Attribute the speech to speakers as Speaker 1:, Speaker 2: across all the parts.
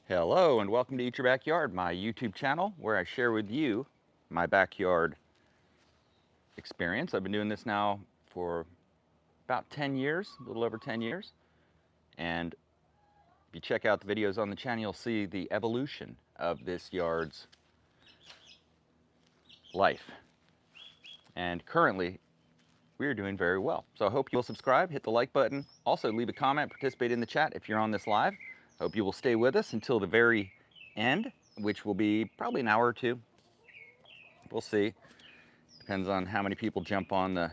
Speaker 1: Hello and welcome to Eat Your Backyard, my YouTube channel where I share with you my backyard experience. I've been doing this now for about 10 years, a little over 10 years. And if you check out the videos on the channel, you'll see the evolution of this yard's life. And currently, we are doing very well. So I hope you'll subscribe, hit the like button, also leave a comment, participate in the chat if you're on this live. Hope you will stay with us until the very end, which will be probably an hour or two. We'll see. Depends on how many people jump on the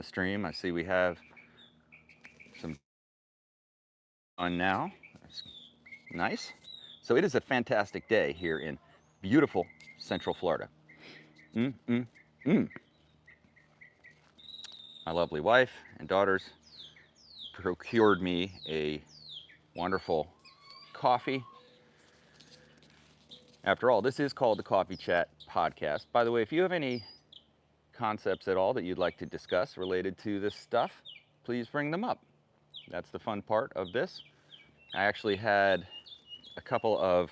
Speaker 1: stream. I see we have some on now. That's nice. So it is a fantastic day here in beautiful Central Florida. My lovely wife and daughters procured me a wonderful coffee. After all, this is called the Coffee Chat Podcast. By the way, if you have any concepts at all that you'd like to discuss related to this stuff, please bring them up. That's the fun part of this. I actually had a couple of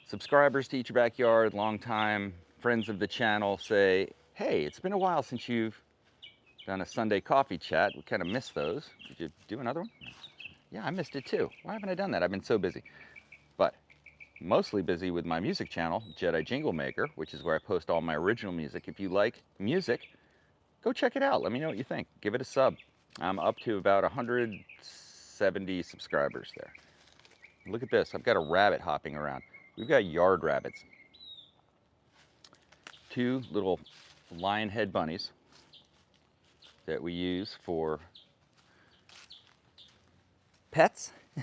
Speaker 1: subscribers to Eat Your Backyard, longtime friends of the channel, say, hey, it's been a while since you've done a Sunday coffee chat. We kind of missed those. Did you do another one? Yeah, I missed it too. Why haven't I done that? I've been so busy. But mostly busy with my music channel, Jedi Jingle Maker, which is where I post all my original music. If you like music, go check it out. Let me know what you think. Give it a sub. I'm up to about 170 subscribers there. Look at this. I've got a rabbit hopping around. We've got yard rabbits. Two little lion head bunnies that we use for pets. I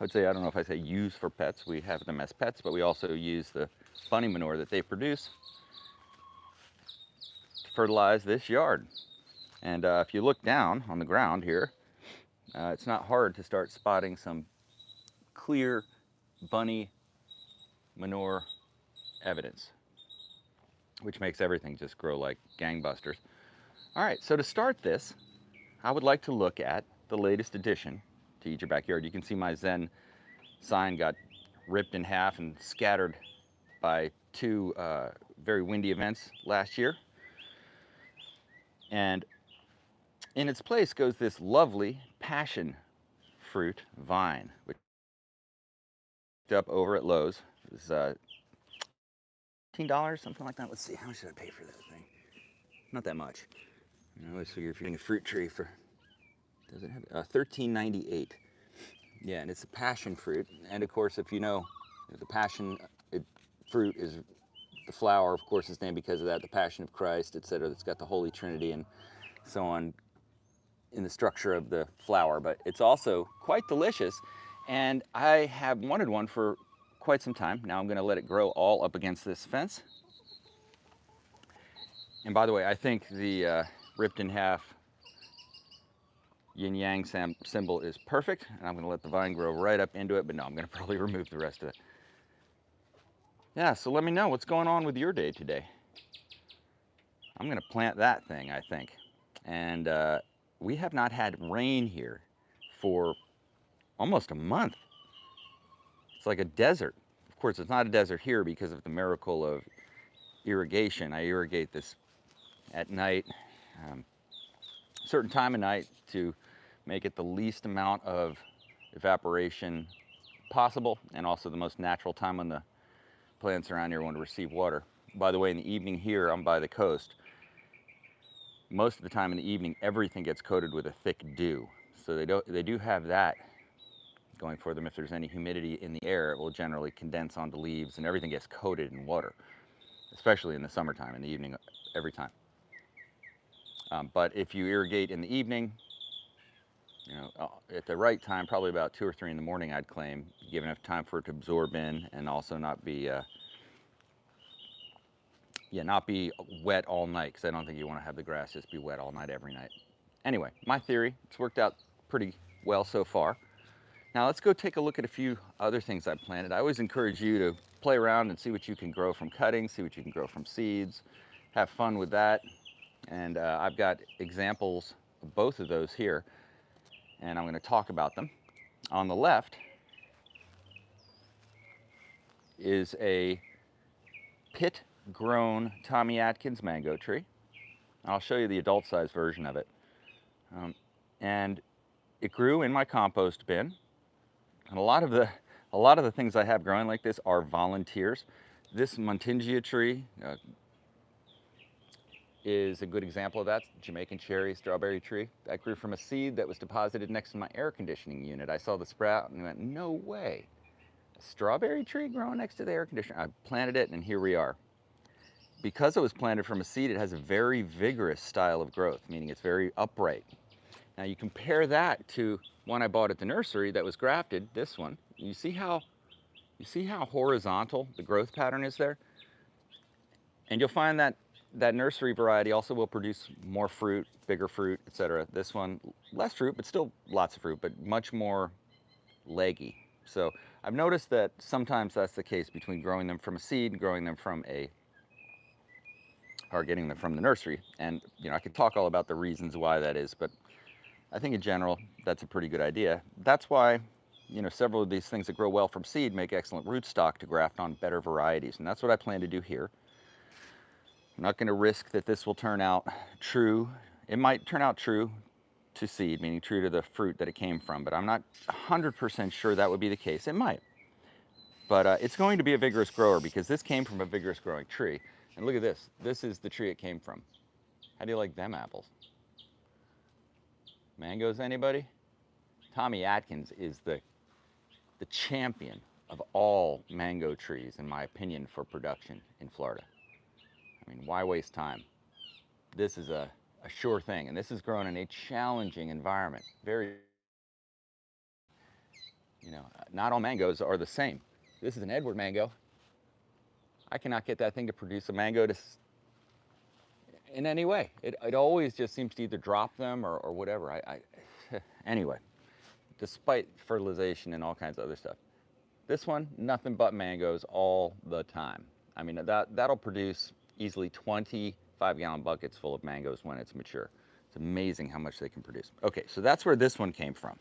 Speaker 1: would say, I don't know if I say use for pets. We have them as pets, but we also use the bunny manure that they produce to fertilize this yard. And if you look down on the ground here, it's not hard to start spotting some clear bunny manure evidence, which makes everything just grow like gangbusters. All right, so to start this, I would like to look at the latest addition to Eat Your Backyard. You can see my Zen sign got ripped in half and scattered by two very windy events last year. And in its place goes this lovely passion fruit vine, which I picked up over at Lowe's. It was $15, something like that. Let's see, how much did I pay for that thing? Not that much. I always figure if you're getting a fruit tree for, does it have $13.98? Yeah, and it's a passion fruit. And of course, if you know, the passion fruit is the flower, of course, is named because of that, the Passion of Christ, etc. It's got the Holy Trinity and so on in the structure of the flower. But it's also quite delicious, and I have wanted one for quite some time. Now I'm going to let it grow all up against this fence. And by the way, I think the ripped in half yin-yang symbol is perfect, and I'm going to let the vine grow right up into it, but no, I'm going to probably remove the rest of it. Yeah, so let me know what's going on with your day today. I'm going to plant that thing, I think. And we have not had rain here for almost a month. It's like a desert. Of course, it's not a desert here because of the miracle of irrigation. I irrigate this at night, certain time of night, to make it the least amount of evaporation possible, and also the most natural time when the plants around here want to receive water. By the way, in the evening here, I'm by the coast. Most of the time in the evening, everything gets coated with a thick dew. So they do have that going for them. If there's any humidity in the air, it will generally condense onto leaves, and everything gets coated in water, especially in the summertime, in the evening, every time. But if you irrigate in the evening, you know, at the right time, probably about 2 or 3 in the morning, I'd claim, give enough time for it to absorb in and also not be not be wet all night, because I don't think you want to have the grass just be wet all night every night. Anyway, my theory, it's worked out pretty well so far. Now let's go take a look at a few other things I've planted. I always encourage you to play around and see what you can grow from cuttings, see what you can grow from seeds, have fun with that. And I've got examples of both of those here, and I'm going to talk about them. On the left is a pit-grown Tommy Atkins mango tree. I'll show you the adult-sized version of it. And it grew in my compost bin. And a lot of the things I have growing like this are volunteers. This Montingia tree is a good example of that. Jamaican cherry strawberry tree. That grew from a seed that was deposited next to my air conditioning unit. I saw the sprout and went, no way. A strawberry tree growing next to the air conditioner. I planted it and here we are. Because it was planted from a seed, it has a very vigorous style of growth, meaning it's very upright. Now you compare that to one I bought at the nursery that was grafted, this one. You see how horizontal the growth pattern is there? And you'll find that that nursery variety also will produce more fruit, bigger fruit, etc. This one, less fruit, but still lots of fruit, but much more leggy. So I've noticed that sometimes that's the case between growing them from a seed and growing them from or getting them from the nursery. And you know, I could talk all about the reasons why that is, but I think in general, that's a pretty good idea. That's why, you know, several of these things that grow well from seed make excellent rootstock to graft on better varieties. And that's what I plan to do here. I'm not going to risk that this will turn out true. It might turn out true to seed, meaning true to the fruit that it came from, but I'm not 100% sure that would be the case. It might. But it's going to be a vigorous grower because this came from a vigorous growing tree. And look at this. This is the tree it came from. How do you like them apples? Mangoes, anybody? Tommy Atkins is the champion of all mango trees, in my opinion, for production in Florida. I mean, why waste time? This is a sure thing, and this is grown in a challenging environment. Very, you know, not all mangoes are the same. This is an Edward mango. I cannot get that thing to produce a mango in any way. It always just seems to either drop them or whatever. Anyway, despite fertilization and all kinds of other stuff. This one, nothing but mangoes all the time. I mean, that'll produce easily 25-gallon buckets full of mangoes when it's mature. It's amazing how much they can produce. Okay, so that's where this one came from.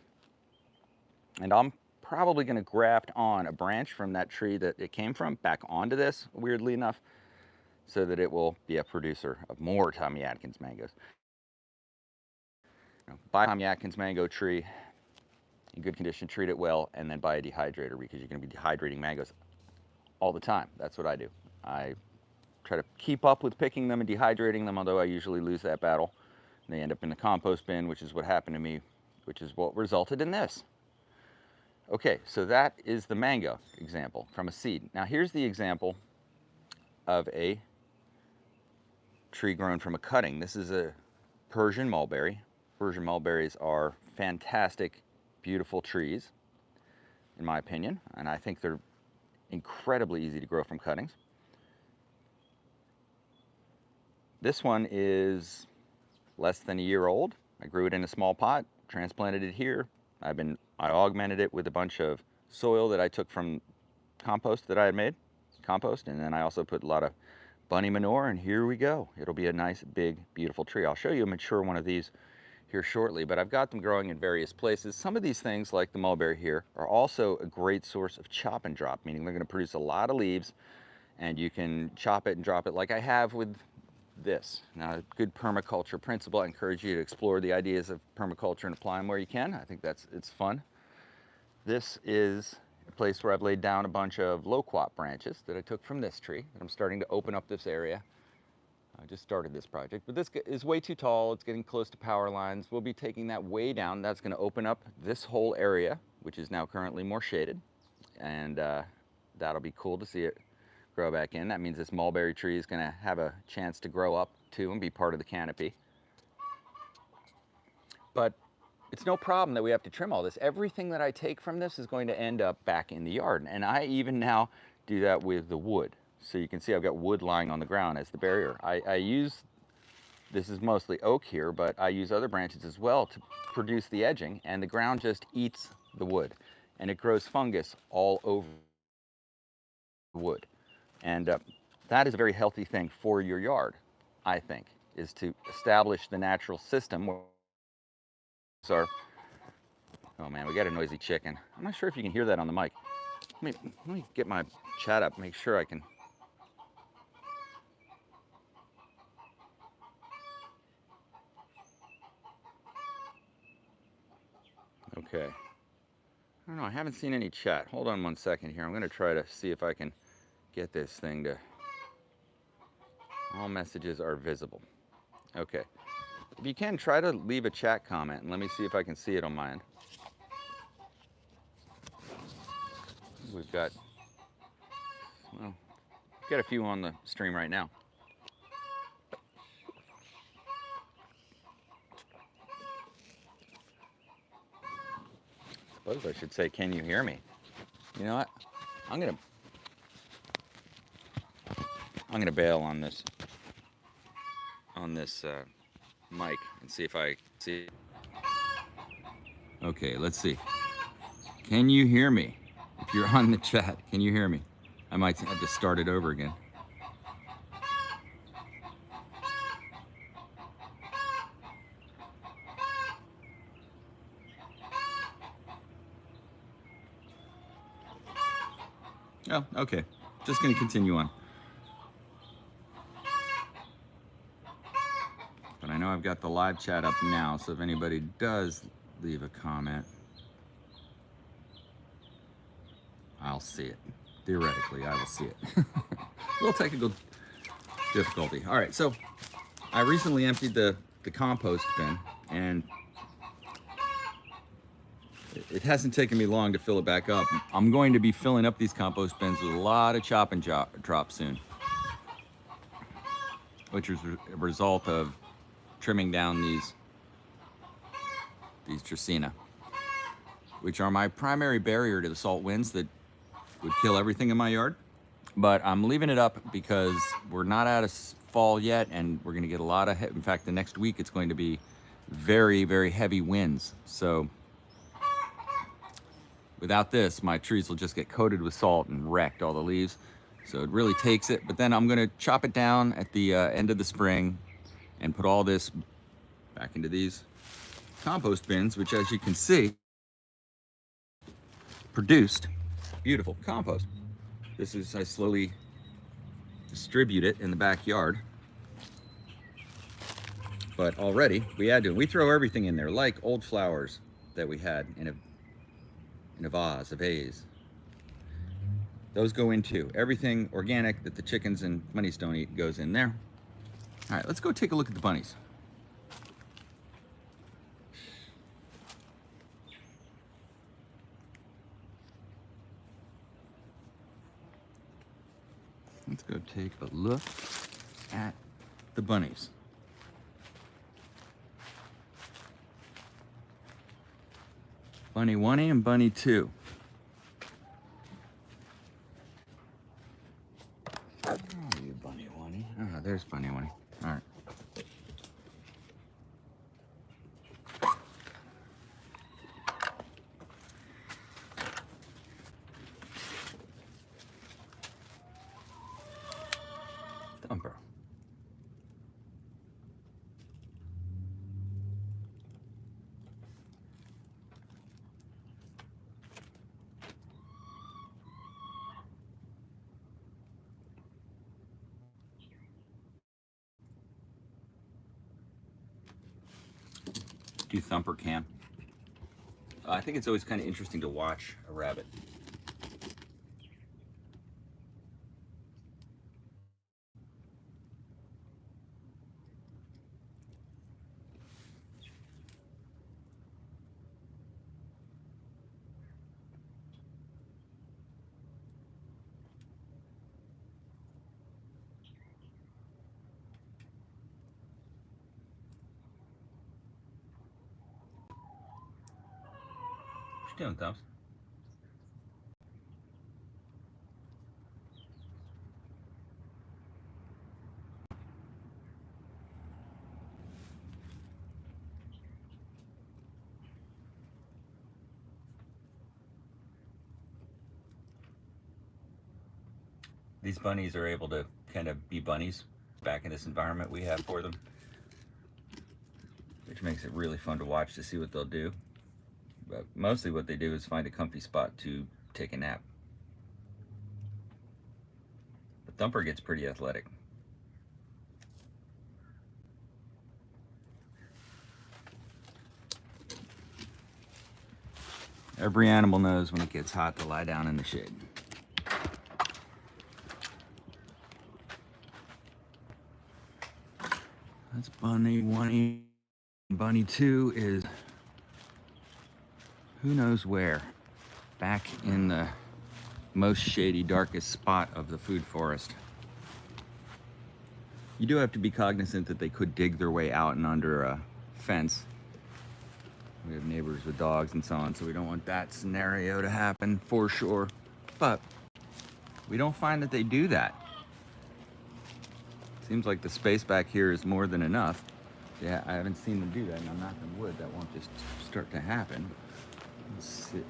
Speaker 1: And I'm probably going to graft on a branch from that tree that it came from back onto this, weirdly enough, so that it will be a producer of more Tommy Atkins mangoes. You know, buy a Tommy Atkins mango tree in good condition, treat it well, and then buy a dehydrator because you're going to be dehydrating mangoes all the time. That's what I do. I try to keep up with picking them and dehydrating them, although I usually lose that battle. They end up in the compost bin, which is what happened to me, which is what resulted in this. Okay, so that is the mango example from a seed. Now here's the example of a tree grown from a cutting. This is a Persian mulberry. Persian mulberries are fantastic, beautiful trees, in my opinion, and I think they're incredibly easy to grow from cuttings. This one is less than a year old. I grew it in a small pot, transplanted it here. I augmented it with a bunch of soil that I took from compost that I had made, and then I also put a lot of bunny manure, and here we go. It'll be a nice, big, beautiful tree. I'll show you a mature one of these here shortly, but I've got them growing in various places. Some of these things, like the mulberry here, are also a great source of chop and drop, meaning they're going to produce a lot of leaves, and you can chop it and drop it like I have with this. Now, a good permaculture principle, I encourage you to explore the ideas of permaculture and apply them where you can. I think it's fun. This is a place where I've laid down a bunch of loquat branches that I took from this tree, and I'm starting to open up this area. I just started this project, but this is way too tall. It's getting close to power lines. We'll be taking that way down. That's going to open up this whole area, which is now currently more shaded, and that'll be cool to see it grow back in. That means this mulberry tree is going to have a chance to grow up too and be part of the canopy. But it's no problem that we have to trim all this. Everything that I take from this is going to end up back in the yard, and I even now do that with the wood. So you can see I've got wood lying on the ground as the barrier. This is mostly oak here, but I use other branches as well to produce the edging, and the ground just eats the wood, and it grows fungus all over the wood. And that is a very healthy thing for your yard, I think, is to establish the natural system. Oh man, we got a noisy chicken. I'm not sure if you can hear that on the mic. Let me get my chat up, make sure I can. Okay. I don't know, I haven't seen any chat. Hold on 1 second here. I'm going to try to see if I can get this thing to. All messages are visible. Okay. If you can, try to leave a chat comment and let me see if I can see it on my end. We've got, well, we've got a few on the stream right now. I suppose I should say, can you hear me? You know what? I'm gonna bail on this mic and see if I see. Okay, let's see. Can you hear me? If you're on the chat, can you hear me? I might have to start it over again. Oh, okay. Just gonna continue on. But I know I've got the live chat up now, so if anybody does leave a comment, I'll see it. Theoretically, I will see it. A little technical difficulty. All right, so I recently emptied the compost bin, and it hasn't taken me long to fill it back up. I'm going to be filling up these compost bins with a lot of chop and drop soon, which is a result of trimming down these Dracaena, which are my primary barrier to the salt winds that would kill everything in my yard. But I'm leaving it up because we're not out of fall yet, and we're going to get a lot of, in fact, the next week it's going to be very, very heavy winds. So without this, my trees will just get coated with salt and wrecked all the leaves. So it really takes it. But then I'm going to chop it down at the end of the spring and put all this back into these compost bins, which, as you can see, produced beautiful compost. This is, I slowly distribute it in the backyard. But already we throw everything in there, like old flowers that we had in a vase. Those go into everything organic that the chickens and bunnies don't eat goes in there. All right, let's go take a look at the bunnies. Let's go take a look at the bunnies. Bunny 1 and Bunny 2. Oh, you Bunny 1. Ah, there's Bunny 1. All right. Thumper. Do Thumper can. I think it's always kind of interesting to watch a rabbit. What you doing, Thumbs? These bunnies are able to kind of be bunnies back in this environment we have for them, which makes it really fun to watch to see what they'll do. But mostly what they do is find a comfy spot to take a nap. Thumper gets pretty athletic. Every animal knows when it gets hot to lie down in the shade. That's Bunny 1. Bunny 2 is who knows where, back in the most shady, darkest spot of the food forest. You do have to be cognizant that they could dig their way out and under a fence. We have neighbors with dogs and so on, so we don't want that scenario to happen for sure. But we don't find that they do that. Seems like the space back here is more than enough. Yeah, I haven't seen them do that, and I'm knocking on wood, that won't just start to happen. Let's see.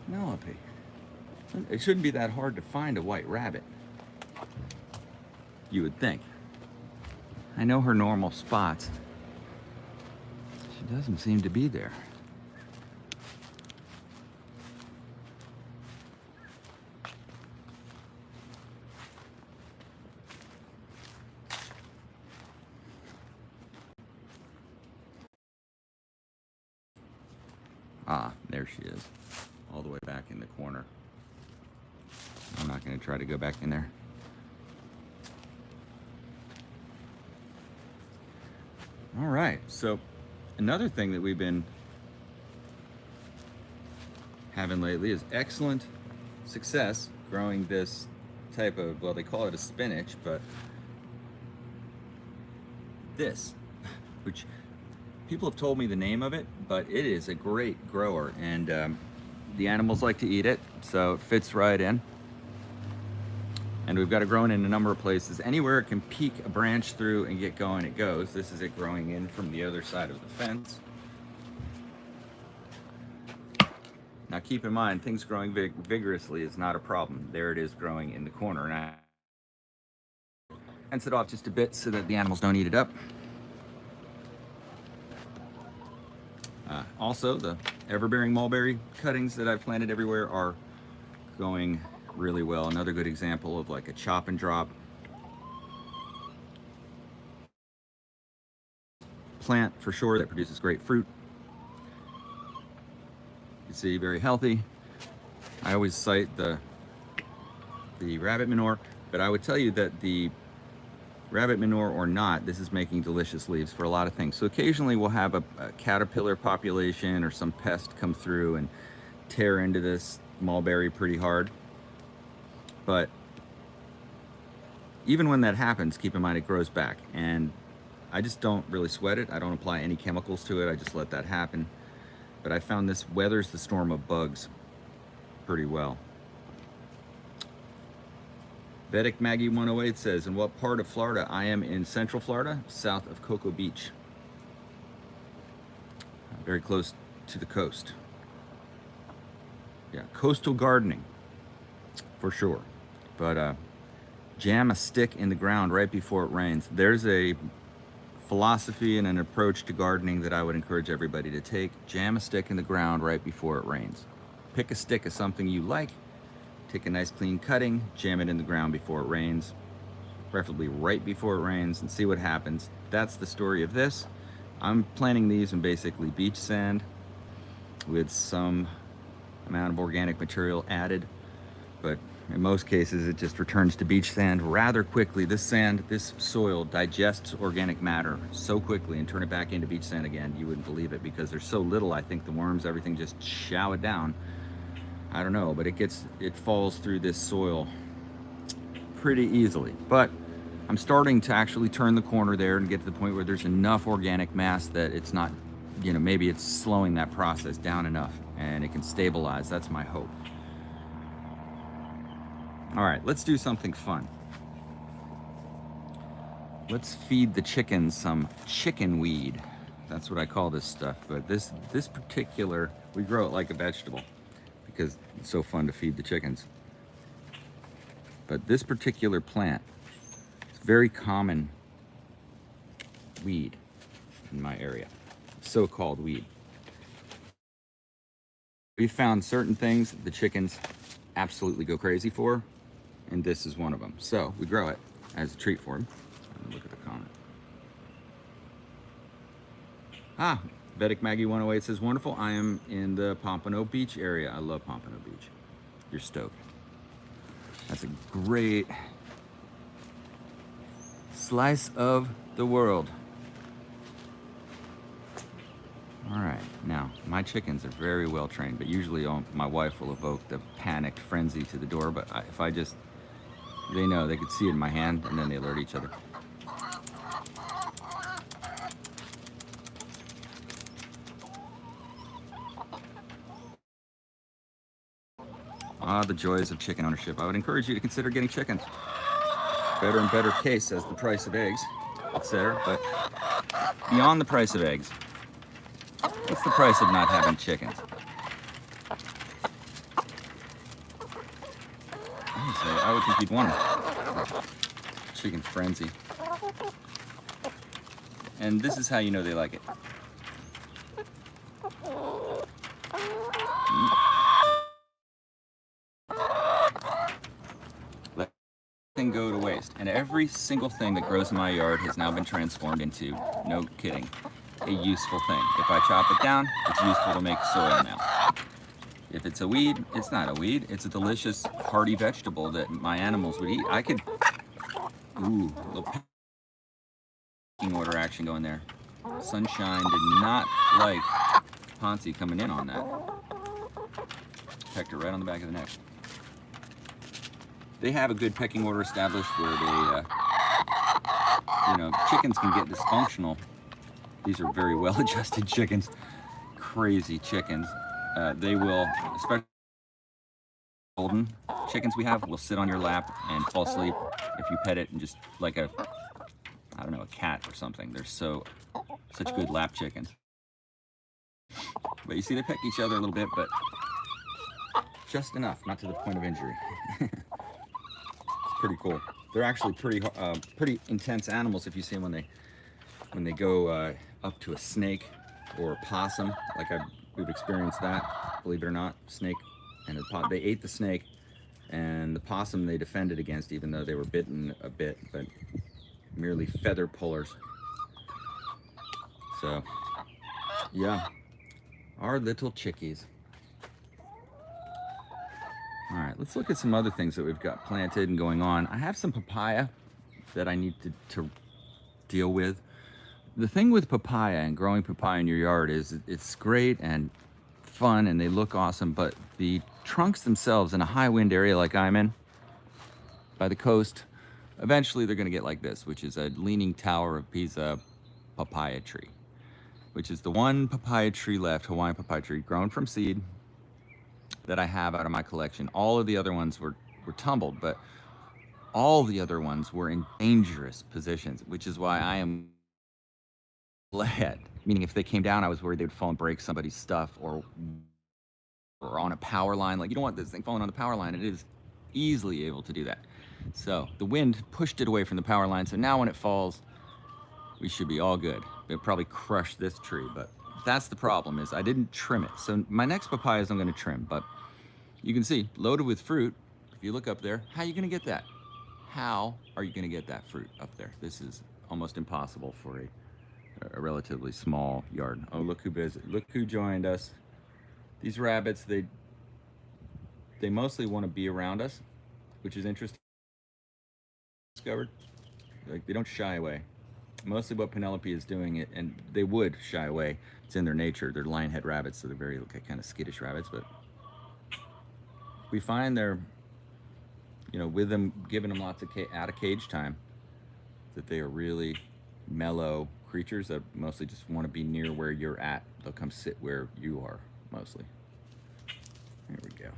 Speaker 1: Penelope. It shouldn't be that hard to find a white rabbit, you would think. I know her normal spots. She doesn't seem to be there. Ah, there she is, all the way back in the corner. I'm not going to try to go back in there. All right, so another thing that we've been having lately is excellent success growing this type of, well, they call it a spinach, but this, which people have told me the name of it, but it is a great grower, and the animals like to eat it, so it fits right in. And we've got it growing in a number of places. Anywhere it can peek a branch through and get going, it goes. This is it growing in from the other side of the fence. Now keep in mind, things growing vigorously is not a problem. There it is growing in the corner. And I fence it off just a bit so that the animals don't eat it up. Also, the ever-bearing mulberry cuttings that I've planted everywhere are going really well. Another good example of like a chop and drop plant for sure that produces great fruit. You see, very healthy. I always cite the rabbit manure, but I would tell you that the rabbit manure or not, this is making delicious leaves for a lot of things. So occasionally we'll have a caterpillar population or some pest come through and tear into this mulberry pretty hard. But even when that happens, keep in mind it grows back. And I just don't really sweat it. I don't apply any chemicals to it. I just let that happen. But I found this weathers the storm of bugs pretty well. Vedic Maggie 108 says, in what part of Florida? I am in Central Florida, south of Cocoa Beach. Very close to the coast. Yeah, coastal gardening, for sure. But jam a stick in the ground right before it rains. There's a philosophy and an approach to gardening that I would encourage everybody to take. Jam a stick in the ground right before it rains. Pick a stick of something you like. Take a nice clean cutting, jam it in the ground before it rains, preferably right before it rains, and see what happens. That's the story of this. I'm planting these in basically beach sand with some amount of organic material added, but in most cases it just returns to beach sand rather quickly. This sand, this soil digests organic matter so quickly and turn it back into beach sand again, you wouldn't believe it, because there's so little. I think the worms, everything just chow it down. I don't know, but it falls through this soil pretty easily. But I'm starting to actually turn the corner there and get to the point where there's enough organic mass that it's not, you know, maybe it's slowing that process down enough and it can stabilize. That's my hope. All right, let's do something fun. Let's feed the chickens some chicken weed. That's what I call this stuff. But this particular, we grow it like a vegetable, because it's so fun to feed the chickens. But this particular plant, it's a very common weed in my area, so-called weed. We found certain things the chickens absolutely go crazy for, and this is one of them. So we grow it as a treat for him. Look at the comment. Vedic Maggie 108 says, wonderful. I am in the Pompano Beach area. I love Pompano Beach. You're stoked. That's a great slice of the world. All right, now my chickens are very well trained, but usually my wife will evoke the panicked frenzy to the door. But if I just, they know, they could see it in my hand, and then they alert each other. The joys of chicken ownership. I would encourage you to consider getting chickens. Better and better case as the price of eggs, etc. But beyond the price of eggs, what's the price of not having chickens? I would think you'd want them. Chicken frenzy. And this is how you know they like it. Let nothing go to waste. And every single thing that grows in my yard has now been transformed into, no kidding, a useful thing. If I chop it down, it's useful to make soil now. If it's a weed, it's not a weed. It's a delicious, hearty vegetable that my animals would eat. I could, ooh, a little pecking order action going there. Sunshine did not like Ponzi coming in on that. Pecked her right on the back of the neck. They have a good pecking order established where they, chickens can get dysfunctional. These are very well-adjusted chickens, crazy chickens. They will, especially golden chickens we have, will sit on your lap and fall asleep if you pet it, and just like a cat or something. They're such good lap chickens. But you see, they peck each other a little bit, but just enough, not to the point of injury. It's pretty cool. They're actually pretty intense animals if you see them when they go up to a snake or a possum. We've experienced that, believe it or not. Snake and they ate the snake, and the possum they defended against, even though they were bitten a bit, but merely feather pullers. So, yeah, our little chickies. All right, let's look at some other things that we've got planted and going on. I have some papaya that I need to deal with. The thing with papaya and growing papaya in your yard is it's great and fun and they look awesome, but the trunks themselves in a high wind area like I'm in, by the coast, eventually they're gonna get like this, which is a leaning tower of Pisa papaya tree, which is the one papaya tree left, Hawaiian papaya tree, grown from seed, that I have out of my collection. All of the other ones were tumbled, but all the other ones were in dangerous positions, which is why I am glad. Meaning if they came down, I was worried they would fall and break somebody's stuff, or on a power line. Like, you don't want this thing falling on the power line. It is easily able to do that. So the wind pushed it away from the power line. So now when it falls, we should be all good. It'll probably crush this tree, but that's the problem, is I didn't trim it. So my next papayas I'm gonna trim, but you can see, loaded with fruit. If you look up there, how are you gonna get that? How are you gonna get that fruit up there? This is almost impossible for a relatively small yard. Oh, look who joined us. These rabbits, they mostly want to be around us, which is interesting. Discovered, like, they don't shy away. Mostly what Penelope is doing, it, and they would shy away. It's in their nature. They're lionhead rabbits, so they're very kind of skittish rabbits. But we find they're, with them, giving them lots of out of cage time, that they are really mellow creatures that mostly just want to be near where you're at. They'll come sit where you are, mostly. There we go.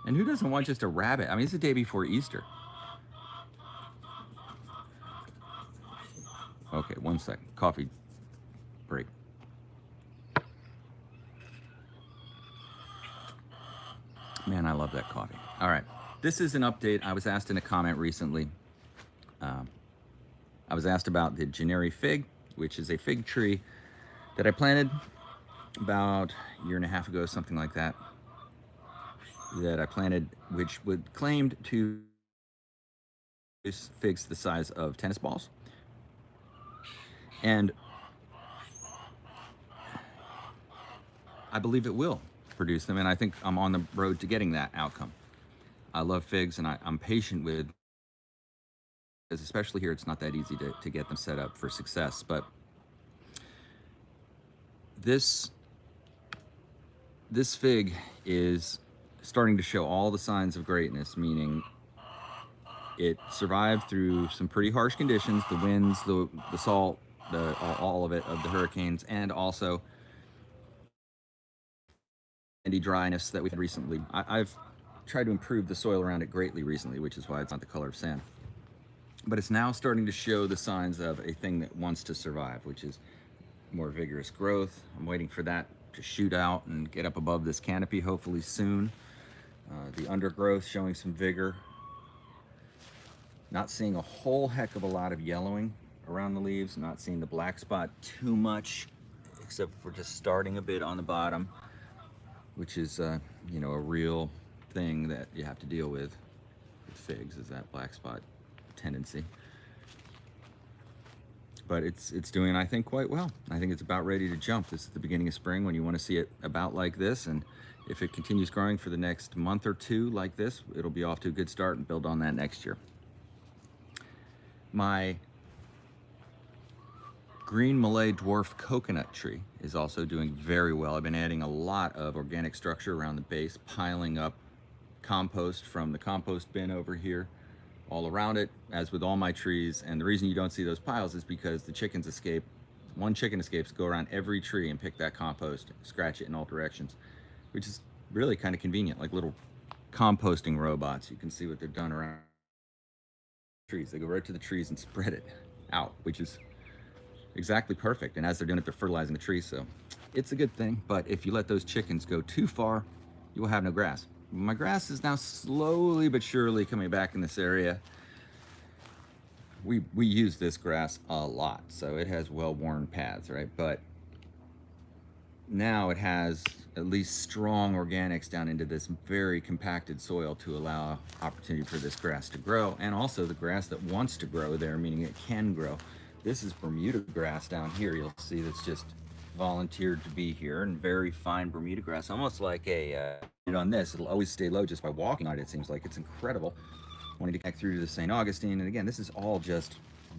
Speaker 1: And who doesn't want just a rabbit? I mean, it's the day before Easter. Okay, 1 second. Coffee break. Man, I love that coffee. All right, this is an update. I was asked in a comment recently. I was asked about the Generi fig, which is a fig tree that I planted about a year and a half ago, something like that. that I planted, which would claimed to produce figs the size of tennis balls. And I believe it will produce them, and I think I'm on the road to getting that outcome. I love figs, and I'm patient with, especially here, it's not that easy to get them set up for success. But this fig is starting to show all the signs of greatness, meaning it survived through some pretty harsh conditions, the winds, the salt, all of it, of the hurricanes, and also sandy dryness that we've had recently. I've tried to improve the soil around it greatly recently, which is why it's not the color of sand. But it's now starting to show the signs of a thing that wants to survive, which is more vigorous growth. I'm waiting for that to shoot out and get up above this canopy, hopefully soon. The undergrowth showing some vigor. Not seeing a whole heck of a lot of yellowing around the leaves. Not seeing the black spot too much, except for just starting a bit on the bottom, which is, a real thing that you have to deal with figs, is that black spot tendency. But it's doing, I think, quite well. I think it's about ready to jump. This is the beginning of spring when you want to see it about like this, and if it continues growing for the next month or two like this, it'll be off to a good start and build on that next year. My green Malay dwarf coconut tree is also doing very well. I've been adding a lot of organic structure around the base, piling up compost from the compost bin over here all around it, as with all my trees. And the reason you don't see those piles is because the chickens escape. One chicken escapes, go around every tree and pick that compost, scratch it in all directions, which is really kind of convenient, like little composting robots. You can see what they've done around trees. They go right to the trees and spread it out, which is exactly perfect. And as they're doing it, they're fertilizing the trees, so it's a good thing. But if you let those chickens go too far, you will have no grass. My grass is now slowly but surely coming back in this area. We use this grass a lot, so it has well-worn paths, right? But now it has at least strong organics down into this very compacted soil to allow opportunity for this grass to grow, and also the grass that wants to grow there, meaning it can grow. This is Bermuda grass down here. You'll see that's just volunteered to be here, and very fine Bermuda grass, almost like a on this. It'll always stay low just by walking on it. It seems like it's incredible. Wanting to connect through to the St. Augustine, and again, this is all just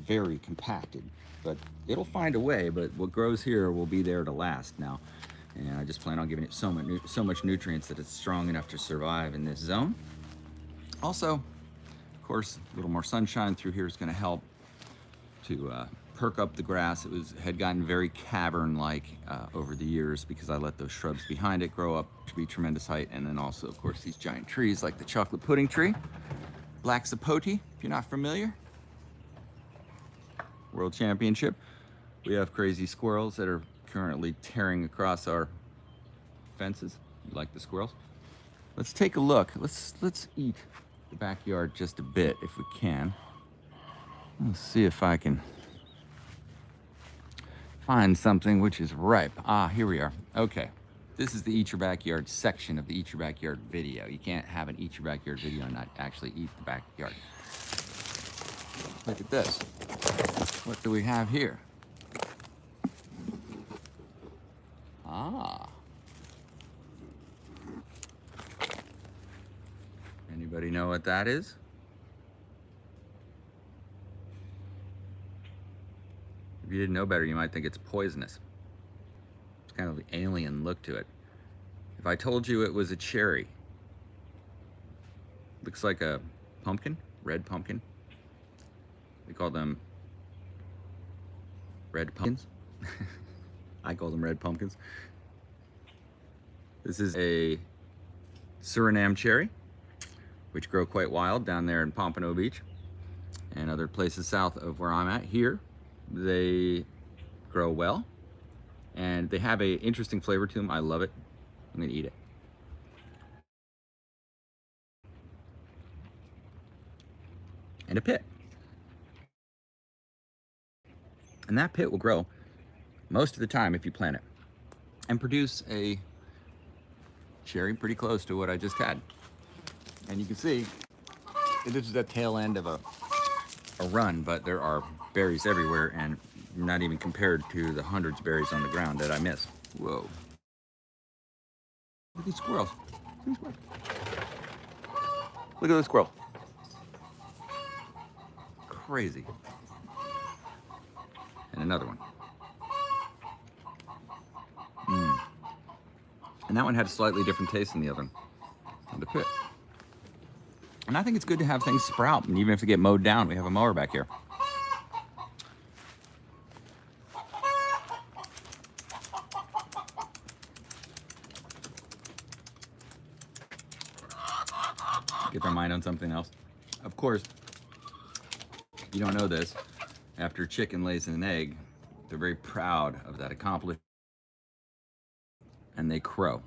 Speaker 1: very compacted, but it'll find a way. But what grows here will be there to last now, and I just plan on giving it so much nutrients that it's strong enough to survive in this zone. Also, of course, a little more sunshine through here is going to help to perk up the grass. It had gotten very cavern-like over the years because I let those shrubs behind it grow up to be tremendous height, and then also, of course, these giant trees like the chocolate pudding tree, black sapote, if you're not familiar. World Championship. We have crazy squirrels that are currently tearing across our fences. You like the squirrels? Let's take a look. Let's eat the backyard just a bit if we can. Let's see if I can find something which is ripe. Ah, here we are. Okay. This is the Eat Your Backyard section of the Eat Your Backyard video. You can't have an Eat Your Backyard video and not actually eat the backyard. Look at this. What do we have here? Ah. Anybody know what that is? If you didn't know better, you might think it's poisonous. It's kind of an alien look to it. If I told you it was a cherry, looks like a pumpkin, red pumpkin. We call them red pumpkins. I call them red pumpkins. This is a Suriname cherry, which grow quite wild down there in Pompano Beach and other places south of where I'm at. Here, they grow well, and they have an interesting flavor to them. I love it. I'm gonna eat it. And a pit. And that pit will grow most of the time if you plant it and produce a cherry pretty close to what I just had. And you can see this is the tail end of a run, but there are berries everywhere, and not even compared to the hundreds of berries on the ground that I miss. Whoa. Look at these squirrels. Look at this squirrel. Crazy. And another one. And that one had a slightly different taste than the other one. The pit. And I think it's good to have things sprout, and even if they get mowed down, we have a mower back here. Get their mind on something else. Of course, you don't know this. After a chicken lays an egg, they're very proud of that accomplishment, and they crow.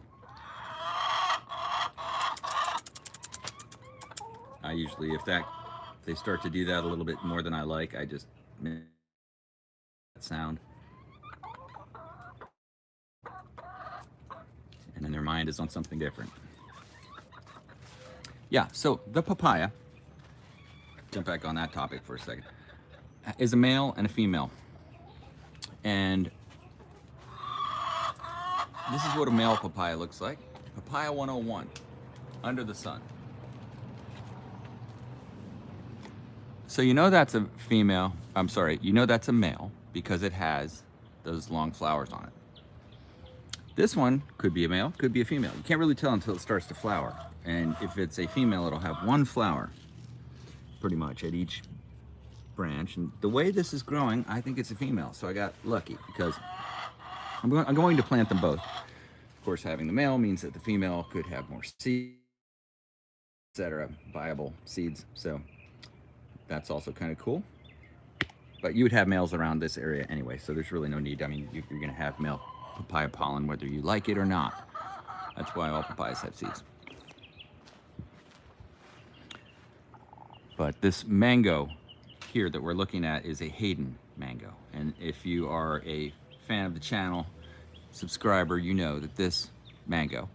Speaker 1: I usually, if they start to do that a little bit more than I like, I just make that sound. And then their mind is on something different. Yeah, so the papaya, jump back on that topic for a second, is a male and a female. And this is what a male papaya looks like. Papaya 101, under the sun. So you know that's a female, you know that's a male because it has those long flowers on it. This one could be a male, could be a female. You can't really tell until it starts to flower. And if it's a female, it'll have one flower, pretty much, at each branch. And the way this is growing, I think it's a female. So I got lucky because I'm going to plant them both. Of course, having the male means that the female could have more seeds, etc., viable seeds. So that's also kind of cool. But you would have males around this area anyway, so there's really no need. I mean, you're going to have male papaya pollen whether you like it or not. That's why all papayas have seeds. But this mango here that we're looking at is a Hayden mango. And if you are a fan of the channel, subscriber, you know that this mango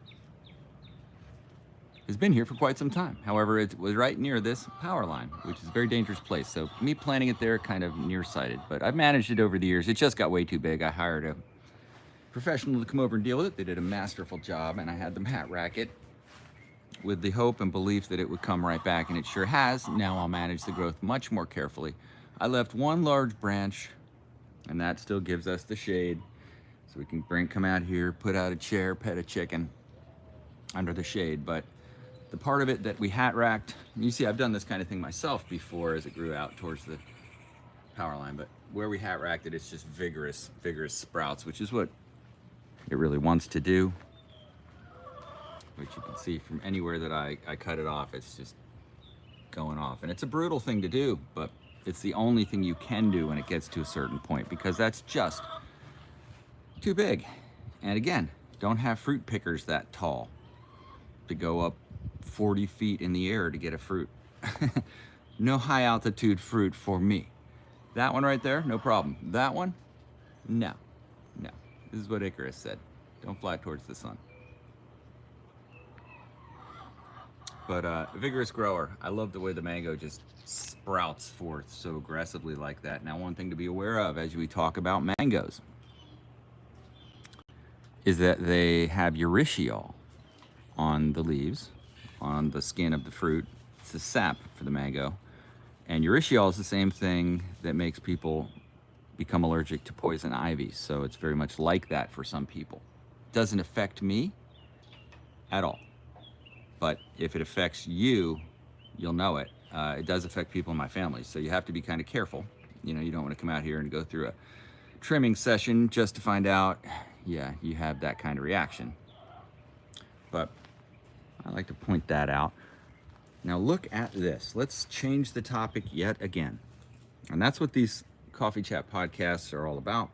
Speaker 1: has been here for quite some time. However, it was right near this power line, which is a very dangerous place. So me planting it there, kind of nearsighted, but I've managed it over the years. It just got way too big. I hired a professional to come over and deal with it. They did a masterful job, and I had them hat rack it with the hope and belief that it would come right back, and it sure has. Now I'll manage the growth much more carefully. I left one large branch, and that still gives us the shade. So we can come out here, put out a chair, pet a chicken under the shade. But the part of it that we hat racked, you see I've done this kind of thing myself before as it grew out towards the power line, but where we hat racked it, it's just vigorous sprouts, which is what it really wants to do. Which you can see from anywhere that I cut it off, it's just going off. And it's a brutal thing to do, but it's the only thing you can do when it gets to a certain point, because that's just too big. And again, don't have fruit pickers that tall to go up 40 feet in the air to get a fruit. No high altitude fruit for me. That one right there, no problem. That one, no. This is what Icarus said. Don't fly towards the sun. But vigorous grower. I love the way the mango just sprouts forth so aggressively like that. Now, one thing to be aware of as we talk about mangoes is that they have urushiol on the leaves, on the skin of the fruit. It's the sap for the mango. And urushiol is the same thing that makes people become allergic to poison ivy. So it's very much like that for some people. It doesn't affect me at all. But if it affects you, you'll know it. It does affect people in my family. So you have to be kind of careful. You know, you don't want to come out here and go through a trimming session just to find out, yeah, you have that kind of reaction. But I like to point that out. Now look at this. Let's change the topic yet again. And that's what these Coffee Chat podcasts are all about.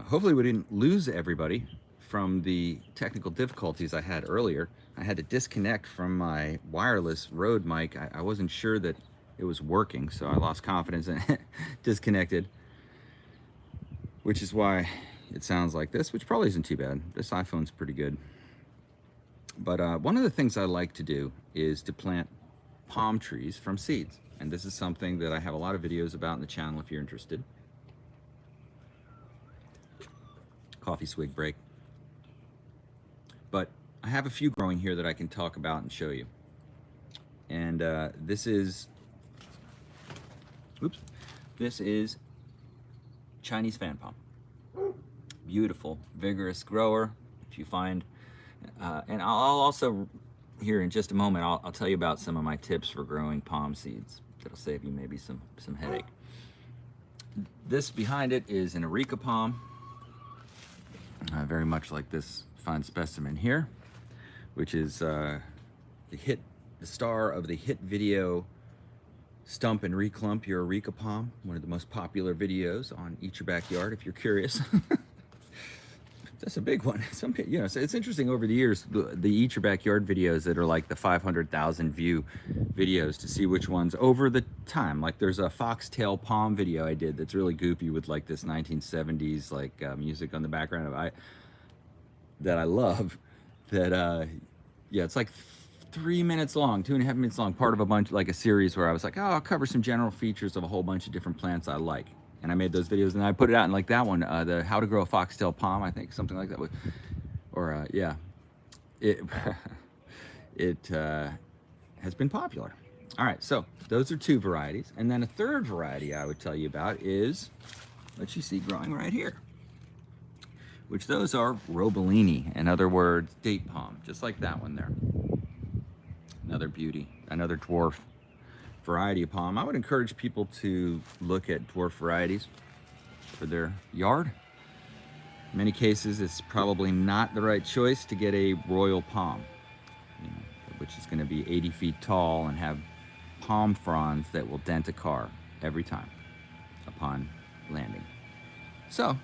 Speaker 1: Hopefully we didn't lose everybody from the technical difficulties I had earlier. I had to disconnect from my wireless Rode mic. I wasn't sure that it was working, so I lost confidence and disconnected, which is why it sounds like this, which probably isn't too bad. This iPhone's pretty good. But one of the things I like to do is to plant palm trees from seeds. And this is something that I have a lot of videos about in the channel if you're interested. Coffee swig break. But I have a few growing here that I can talk about and show you. And this is Chinese fan palm. Beautiful, vigorous grower. If you find, and I'll also, here in just a moment, I'll tell you about some of my tips for growing palm seeds that'll save you maybe some headache. This behind it is an areca palm, very much like this fine specimen here, which is the star of the hit video Stump and Reclump Your Areca Palm, one of the most popular videos on Eat Your Backyard if you're curious. That's a big one. So it's interesting over the years, the Eat Your Backyard videos that are like the 500,000 view videos, to see which ones over the time. Like there's a foxtail palm video I did that's really goofy with like this 1970s like music on the background that I love. That it's like 3 minutes long, 2.5 minutes long, part of a bunch, like a series where I was like, oh, I'll cover some general features of a whole bunch of different plants I like. And I made those videos and I put it out, and like that one, the how to grow a foxtail palm, I think, something like that. It has been popular. All right, so those are 2 varieties. And then a third variety I would tell you about is what you see growing right here, which those are Robolini, in other words, date palm, just like that one there. Another beauty, another dwarf variety of palm. I would encourage people to look at dwarf varieties for their yard. In many cases, it's probably not the right choice to get a royal palm, which is going to be 80 feet tall and have palm fronds that will dent a car every time upon landing. So,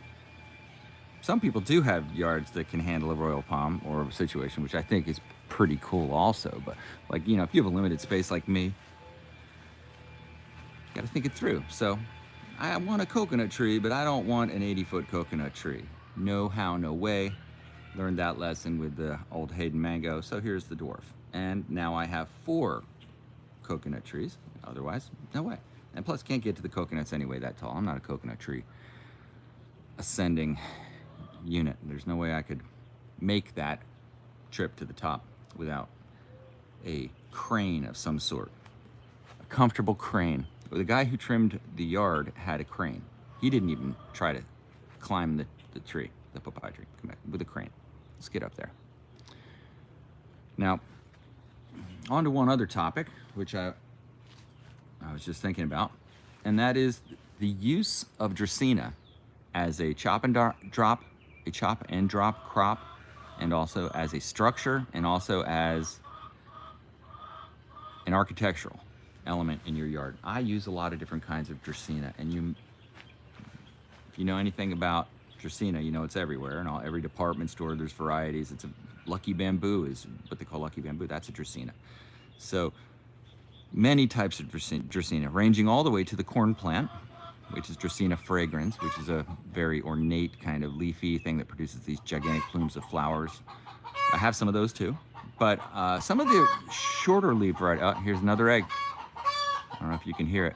Speaker 1: some people do have yards that can handle a royal palm or a situation, which I think is pretty cool also. But like, if you have a limited space like me, you got to think it through. So I want a coconut tree, but I don't want an 80-foot coconut tree. No how, no way. Learned that lesson with the old Hayden mango. So here's the dwarf. And now I have 4 coconut trees. Otherwise, no way. And plus, can't get to the coconuts anyway that tall. I'm not a coconut tree ascending unit. There's no way I could make that trip to the top without a crane of some sort. A comfortable crane. The guy who trimmed the yard had a crane. He didn't even try to climb the tree, the papaya tree. Come back with a crane. Let's get up there. Now, on to one other topic, which I was just thinking about, and that is the use of Dracaena as a chop and drop crop, and also as a structure, and also as an architectural element in your yard. I use a lot of different kinds of Dracaena, and if you know anything about Dracaena, you know it's everywhere. In every department store, there's varieties. It's a lucky bamboo is what they call lucky bamboo. That's a Dracaena. So many types of Dracaena, ranging all the way to the corn plant, which is Dracaena fragrans, which is a very ornate kind of leafy thing that produces these gigantic plumes of flowers. I have some of those too. But some of the shorter leaf variety, here's another egg. I don't know if you can hear it.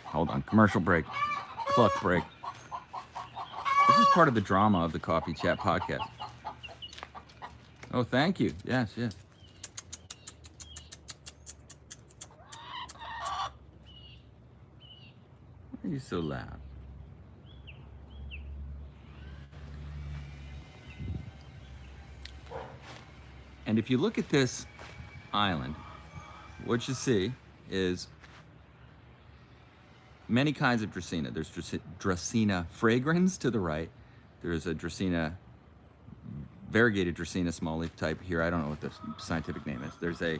Speaker 1: Hold on, commercial break, cluck break. This is part of the drama of the Coffee Chat podcast. Oh, thank you. Yes. Why are you so loud? And if you look at this island, what you see is many kinds of Dracaena. There's Dracaena fragrans to the right. There's a Dracaena, variegated Dracaena small leaf type here. I don't know what the scientific name is. There's a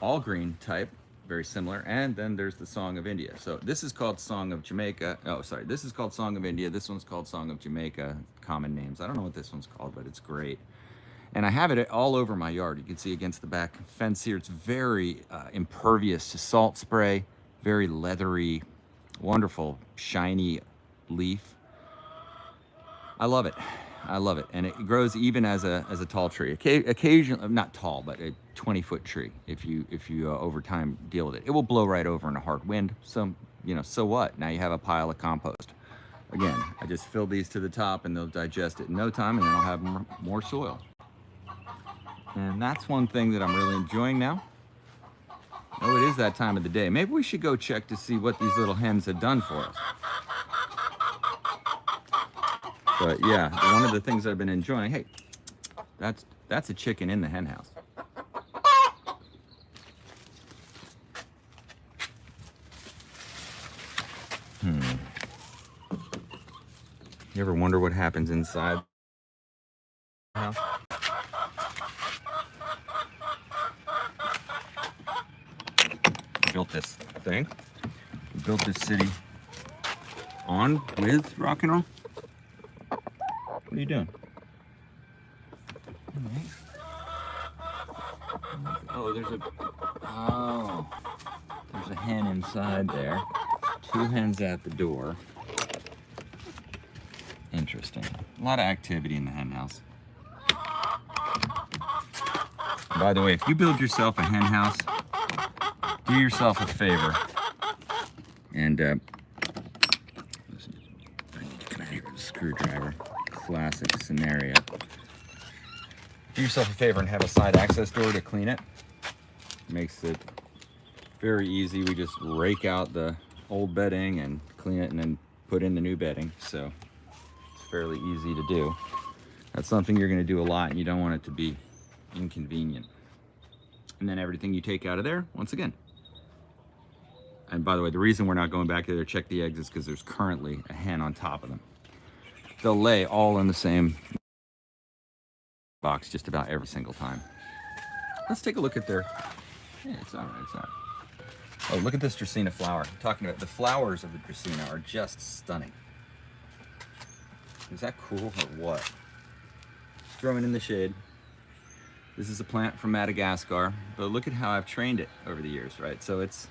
Speaker 1: all green type, very similar. And then there's the Song of India. So this is called Song of Jamaica. Oh, sorry. This is called Song of India. This one's called Song of Jamaica. Common names. I don't know what this one's called, but it's great. And I have it all over my yard. You can see against the back fence here. It's very impervious to salt spray, very leathery, wonderful, shiny leaf. I love it. I love it, and it grows even as a tall tree. Occasionally, not tall, but a 20-foot tree. If you over time deal with it, it will blow right over in a hard wind. So so what? Now you have a pile of compost. Again, I just fill these to the top, and they'll digest it in no time, and then I'll have more soil. And that's one thing that I'm really enjoying now. Oh, it is that time of the day. Maybe we should go check to see what these little hens have done for us. But yeah, one of the things I've been enjoying, hey, that's a chicken in the hen house. You ever wonder what happens inside the house? We built this thing. We built this city with rock and roll. What are you doing? Oh, there's a hen inside there. 2 hens at the door. Interesting. A lot of activity in the hen house. By the way, if you build yourself a hen house, do yourself a favor and I need to come out here with a screwdriver. Classic scenario. Do yourself a favor and have a side access door to clean it. Makes it very easy. We just rake out the old bedding and clean it and then put in the new bedding. So it's fairly easy to do. That's something you're going to do a lot, and you don't want it to be inconvenient. And then everything you take out of there, once again. And by the way, the reason we're not going back there to check the eggs is because there's currently a hen on top of them. They'll lay all in the same box just about every single time. Let's take a look at their... Yeah, it's all right, it's all right. Oh, look at this Dracaena flower. I'm talking about the flowers of the Dracaena are just stunning. Is that cool or what? Just throwing in the shade. This is a plant from Madagascar, but look at how I've trained it over the years, right? So it's...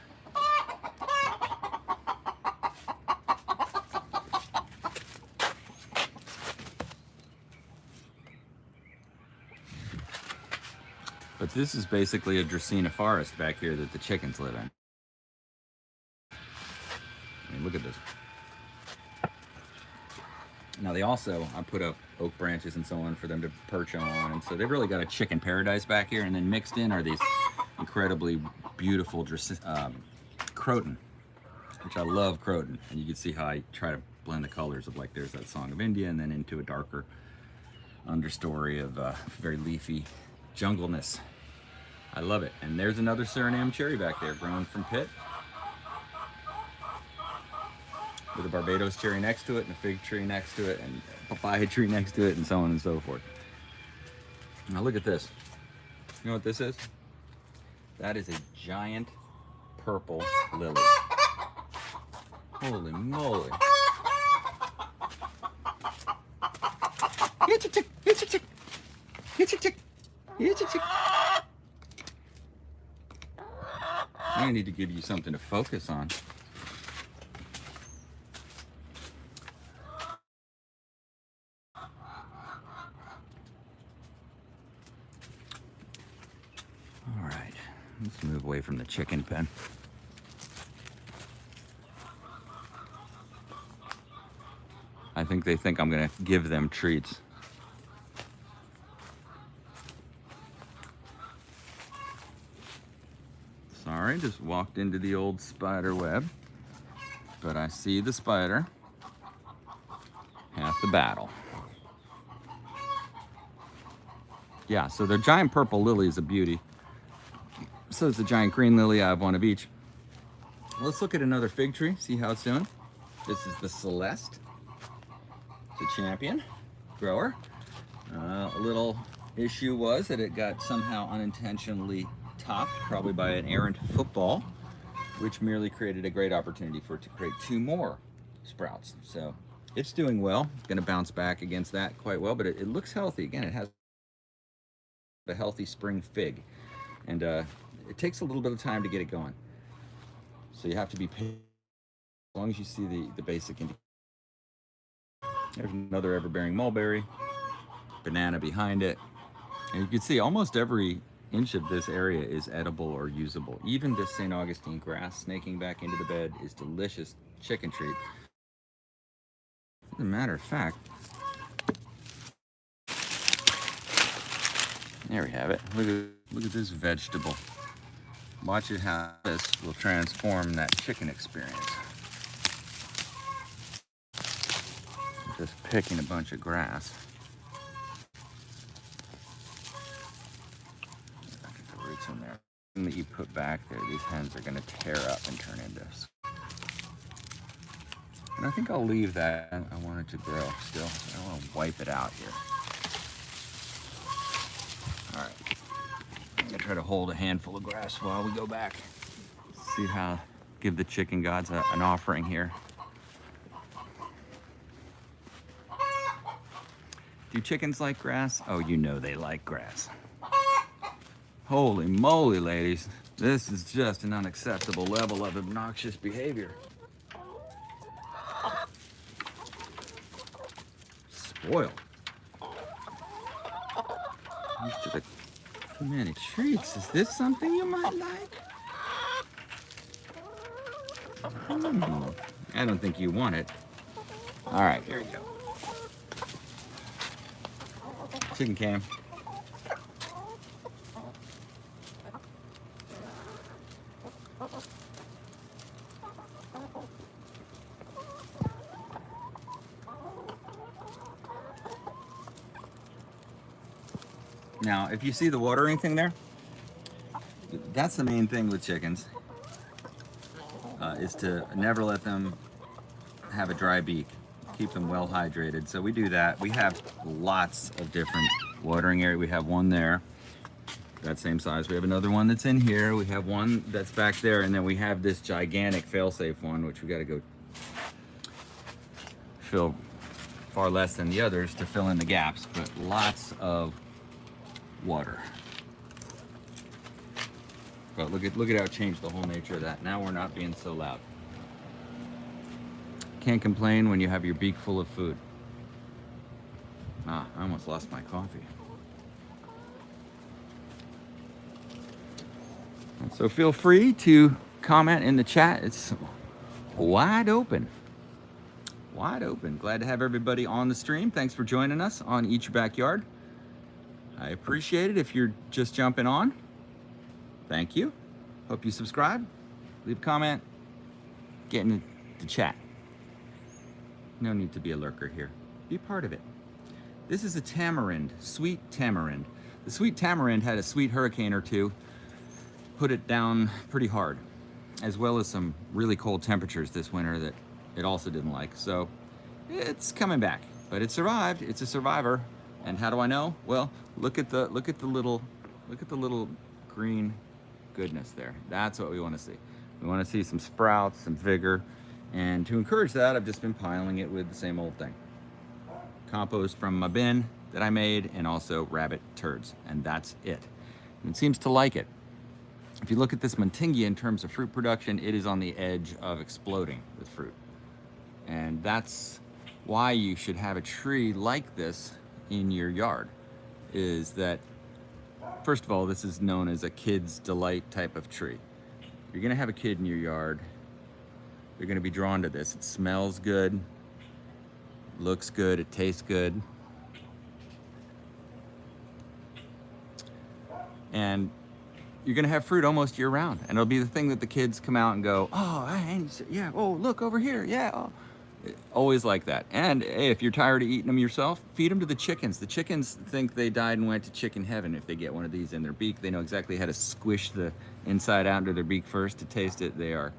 Speaker 1: But this is basically a Dracaena forest back here that the chickens live in. I mean, look at this. Now they also, I put up oak branches and so on for them to perch on, and so they've really got a chicken paradise back here, and then mixed in are these incredibly beautiful croton, which I love croton, and you can see how I try to blend the colors of, like, there's that Song of India, and then into a darker understory of very leafy jungleness. I love it. And there's another Suriname cherry back there, grown from pit, with a Barbados cherry next to it, and a fig tree next to it, and a papaya tree next to it, and so on and so forth. Now look at this. You know what this is? That is a giant purple lily. Holy moly. Here's your chick, here's your chick, here's your chick, here's your chick. I need to give you something to focus on. All right, let's move away from the chicken pen. I think they think I'm gonna give them treats. Sorry, just walked into the old spider web, but I see the spider. Half the battle. Yeah, so the giant purple lily is a beauty. So is the giant green lily. I have one of each. Let's look at another fig tree, see how it's doing. This is the Celeste. It's a champion grower. A little issue was that it got somehow unintentionally topped, probably by an errant football, which merely created a great opportunity for it to create 2 more sprouts. So it's doing well. It's going to bounce back against that quite well, but it looks healthy. Again, it has a healthy spring fig, and it takes a little bit of time to get it going. So you have to be patient as long as you see the basic indication. There's another ever-bearing mulberry. banana behind it. And you can see almost every inch of this area is edible or usable. Even this St. Augustine grass snaking back into the bed is delicious chicken treat. As a matter of fact, there we have it. Look at this vegetable. Watch it how this will transform that chicken experience. Just picking a bunch of grass. Get the roots in there. That you put back there, these hens are going to tear up and turn into. And I think I'll leave that. I want it to grow still. I want to wipe it out here. All right. I'm going to try to hold a handful of grass while we go back. See how, give the chicken gods an offering here. Do chickens like grass? Oh, you know they like grass. Holy moly, ladies. This is just an unacceptable level of obnoxious behavior. Spoiled. Used to the too many treats. Is this something you might like? I don't think you want it. All right, here we go. Chicken cam. Now, if you see the watering thing there, that's the main thing with chickens, is to never let them have a dry beak. Keep them well hydrated. So we do that. We have lots of different watering areas. We have one there, that same size. We have another one that's in here. We have one that's back there, and then we have this gigantic fail-safe one, which we got to go fill far less than the others to fill in the gaps, but lots of water. But look at how it changed the whole nature of that. Now we're not being so loud. Can't complain when you have your beak full of food. I almost lost my coffee. So feel free to comment in the chat. It's wide open. Wide open. Glad to have everybody on the stream. Thanks for joining us on Eat Your Backyard. I appreciate it. If you're just jumping on, thank you. Hope you subscribe, leave a comment, get in the chat. No need to be a lurker here. Be part of it. This is a tamarind, sweet tamarind. The sweet tamarind had a sweet hurricane or two, put it down pretty hard, as well as some really cold temperatures this winter that it also didn't like. So it's coming back, but it survived. It's a survivor. And how do I know? Well, look at the little green goodness there. That's what we want to see. We want to see some sprouts, some vigor. And to encourage that, I've just been piling it with the same old thing. Compost from my bin that I made, and also rabbit turds. And that's it. And it seems to like it. If you look at this Montingia in terms of fruit production, it is on the edge of exploding with fruit. And that's why you should have a tree like this in your yard, is that, first of all, this is known as a kid's delight type of tree. You're gonna have a kid in your yard, they're gonna be drawn to this. It smells good, looks good, it tastes good. And you're gonna have fruit almost year round. And it'll be the thing that the kids come out and go, oh, yeah, oh, look over here, yeah, oh. Always like that. And hey, if you're tired of eating them yourself, feed them to the chickens. The chickens think they died and went to chicken heaven if they get one of these in their beak. They know exactly how to squish the inside out into their beak first to taste it. They are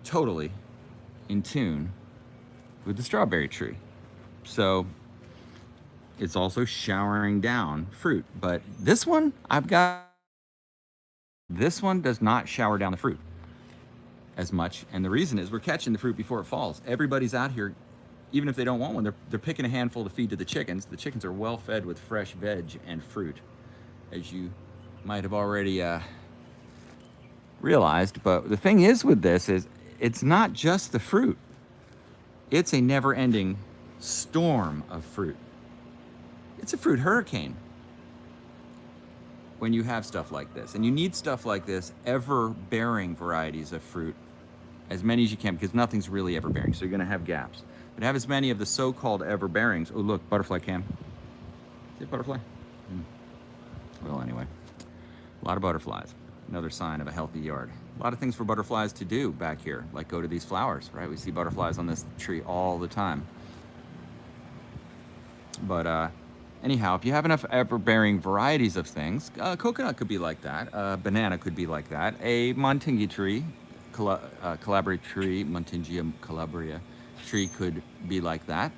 Speaker 1: totally in tune with the strawberry tree. So it's also showering down fruit. But this one, this one does not shower down the fruit as much, and the reason is we're catching the fruit before it falls. Everybody's out here, even if they don't want one, they're picking a handful to feed to the chickens. The chickens are well fed with fresh veg and fruit, as you might have already realized. But the thing is with this is it's not just the fruit. It's a never-ending storm of fruit. It's a fruit hurricane when you have stuff like this. And you need stuff like this, ever-bearing varieties of fruit, as many as you can, because nothing's really ever-bearing, so you're gonna have gaps. But have as many of the so-called ever-bearings. Oh, look, butterfly cam. See a butterfly? Well, anyway, a lot of butterflies. Another sign of a healthy yard. A lot of things for butterflies to do back here, like go to these flowers, right? We see butterflies on this tree all the time. But anyhow, if you have enough ever-bearing varieties of things, coconut could be like that, banana could be like that, a Montingia tree, Calabria tree, Montingia calabria tree could be like that.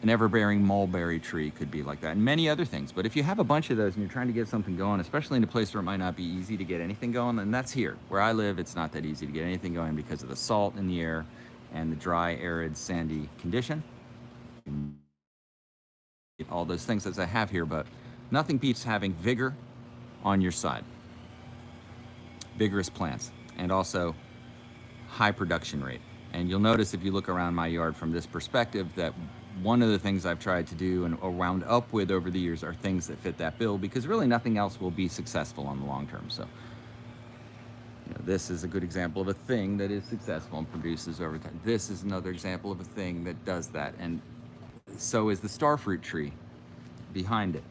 Speaker 1: An ever-bearing mulberry tree could be like that, and many other things. But if you have a bunch of those and you're trying to get something going, especially in a place where it might not be easy to get anything going, then that's here. Where I live, it's not that easy to get anything going because of the salt in the air and the dry, arid, sandy condition. All those things as I have here, but nothing beats having vigor on your side. Vigorous plants, and also high production rate. And you'll notice if you look around my yard from this perspective that one of the things I've tried to do and wound up with over the years are things that fit that bill, because really nothing else will be successful on the long term. So, you know, this is a good example of a thing that is successful and produces over time. This is another example of a thing that does that, and so is the starfruit tree behind it.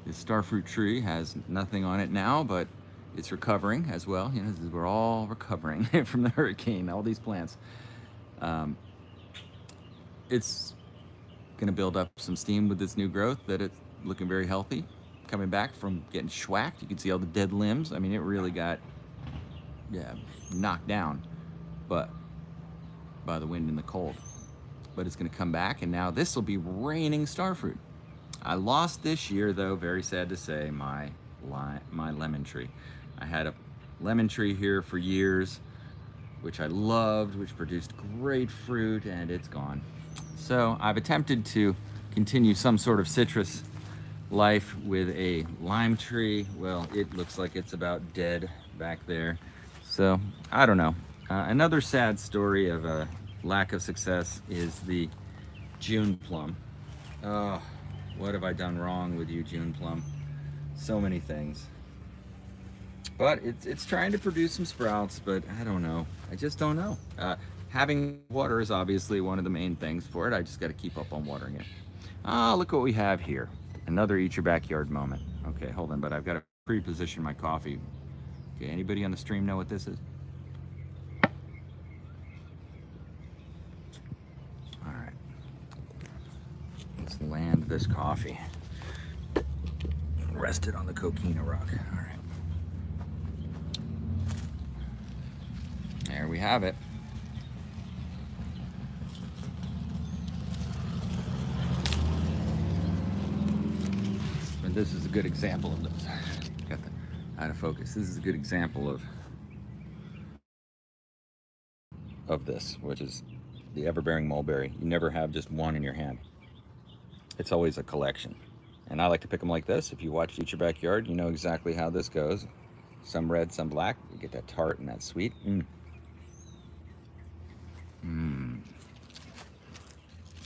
Speaker 1: This starfruit tree has nothing on it now, but it's recovering as well. You know, we're all recovering from the hurricane, all these plants. It's gonna build up some steam with this new growth that it's looking very healthy, coming back from getting schwacked. You can see all the dead limbs. I mean, it really got, knocked down, but by the wind and the cold. But it's gonna come back, and now this will be raining starfruit. I lost this year, though, very sad to say, my lemon tree. I had a lemon tree here for years, which I loved, which produced great fruit, and it's gone. So I've attempted to continue some sort of citrus life with a lime tree. Well, it looks like it's about dead back there. So I don't know. Another sad story of a lack of success is the June plum. Oh, what have I done wrong with you, June plum? So many things. But it's trying to produce some sprouts, but I don't know. I just don't know. Having water is obviously one of the main things for it. I just got to keep up on watering it. Ah, look what we have here. Another eat your backyard moment. Okay, hold on, but I've got to pre-position my coffee. Okay, anybody on the stream know what this is? All right. Let's land this coffee. Rest it on the coquina rock. All right. There we have it. And this is a good example of this. Got the out of focus. This is a good example of this, which is the ever-bearing mulberry. You never have just one in your hand. It's always a collection. And I like to pick them like this. If you watch Eat Your Backyard, you know exactly how this goes. Some red, some black. You get that tart and that sweet.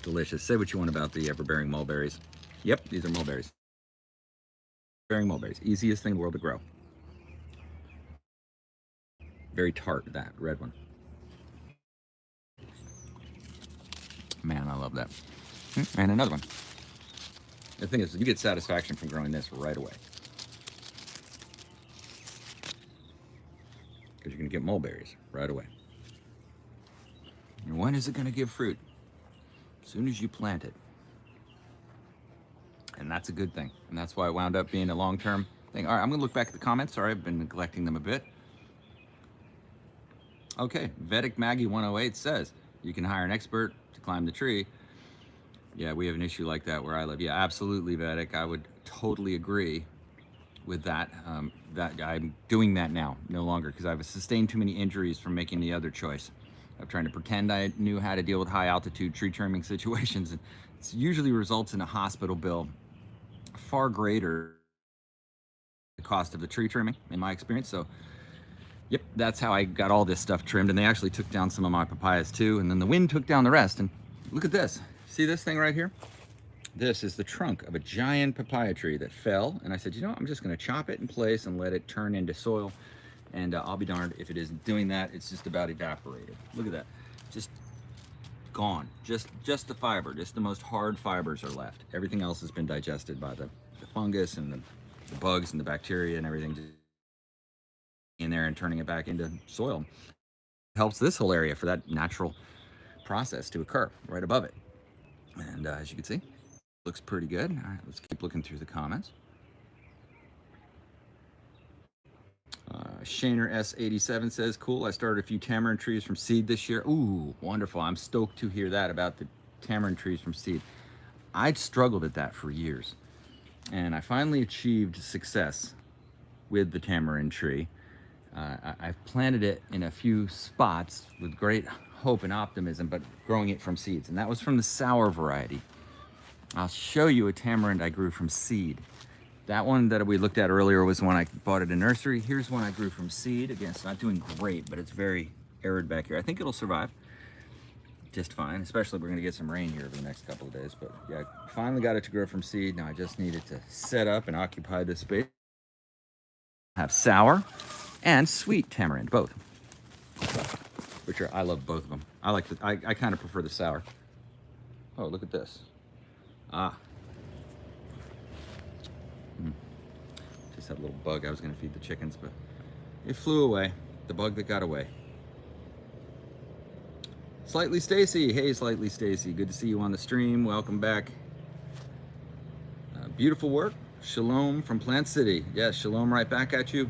Speaker 1: Delicious. Say what you want about the ever-bearing mulberries. Yep, these are mulberries. Bearing mulberries. Easiest thing in the world to grow. Very tart, that red one. Man, I love that. And another one. The thing is, you get satisfaction from growing this right away. Because you're going to get mulberries right away. And when is it going to give fruit? As soon as you plant it. And that's a good thing. And that's why it wound up being a long-term thing. All right, I'm going to look back at the comments. Sorry, I've been neglecting them a bit. Okay, Vedic Maggie 108 says, you can hire an expert to climb the tree. Yeah, we have an issue like that where I live. Yeah, absolutely, Vedic. I would totally agree with that. That I'm doing that now, no longer, because I've sustained too many injuries from making the other choice of trying to pretend I knew how to deal with high altitude tree trimming situations. And it usually results in a hospital bill far greater the cost of the tree trimming, in my experience. So, yep, that's how I got all this stuff trimmed. And they actually took down some of my papayas too. And then the wind took down the rest. And look at this. See this thing right here? This is the trunk of a giant papaya tree that fell, and I said, you know what, I'm just gonna chop it in place and let it turn into soil, and I'll be darned if it isn't doing that. It's just about evaporated. Look at that, just gone. Just the fiber, just the most hard fibers are left. Everything else has been digested by the fungus and the bugs and the bacteria and everything in there and turning it back into soil. Helps this whole area for that natural process to occur right above it. And as you can see, looks pretty good. All right, let's keep looking through the comments. Shaner S87 says, cool, I started a few tamarind trees from seed this year. Ooh, wonderful. I'm stoked to hear that about the tamarind trees from seed. I'd struggled at that for years, and I finally achieved success with the tamarind tree. I've planted it in a few spots with great hope and optimism, but growing it from seeds, and that was from the sour variety. I'll show you a tamarind I grew from seed. That one that we looked at earlier was one I bought at a nursery. Here's one I grew from seed. Again, it's not doing great, but it's very arid back here. I think it'll survive just fine, especially we're gonna get some rain here over the next couple of days. But yeah, finally got it to grow from seed. Now I just needed to set up and occupy this space. Have sour and sweet tamarind, both. Which are, I love both of them. I like the, I kind of prefer the sour. Oh, look at this. Ah. Just that little bug I was gonna feed the chickens, but it flew away. The bug that got away. Slightly Stacy, hey Slightly Stacy, good to see you on the stream. Welcome back. Beautiful work. Shalom from Plant City. Yes, shalom right back at you.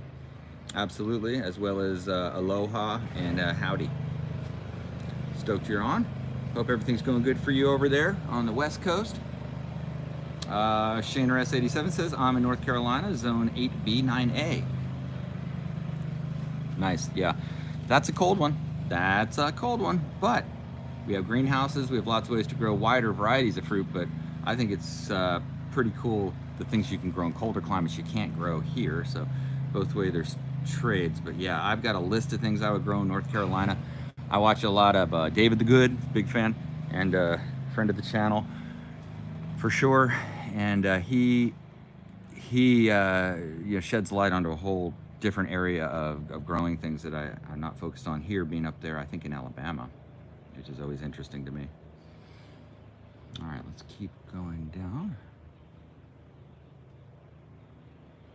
Speaker 1: Absolutely, as well as aloha and howdy. Stoked you're on. Hope everything's going good for you over there on the West Coast. Shaner S87 says, I'm in North Carolina, zone 8B9A. Nice, yeah. That's a cold one. That's a cold one, but we have greenhouses. We have lots of ways to grow wider varieties of fruit, but I think it's pretty cool the things you can grow in colder climates you can't grow here. So both ways there's trades, but yeah, I've got a list of things I would grow in North Carolina. I watch a lot of David the Good, big fan, and friend of the channel for sure. And he you know, sheds light onto a whole different area of growing things that I'm not focused on here, being up there, I think in Alabama, which is always interesting to me. All right, let's keep going down.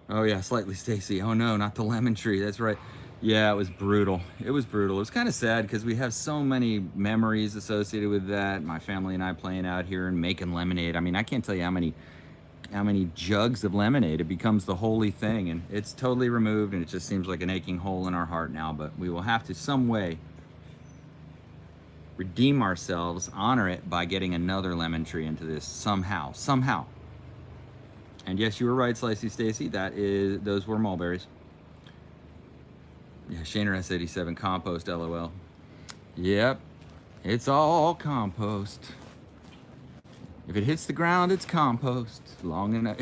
Speaker 1: Oh yeah, Slightly Stacy. Oh no, not the lemon tree. That's right. Yeah, it was brutal. It was brutal. It was kind of sad because we have so many memories associated with that. My family and I playing out here and making lemonade. I mean, I can't tell you how many jugs of lemonade. It becomes the holy thing, and it's totally removed, and it just seems like an aching hole in our heart now. But we will have to some way redeem ourselves, honor it by getting another lemon tree into this somehow. And yes, you were right, Slicey Stacy. Those were mulberries. Yeah, Shaner S87, compost, LOL. Yep, it's all compost. If it hits the ground, it's compost. Long enough.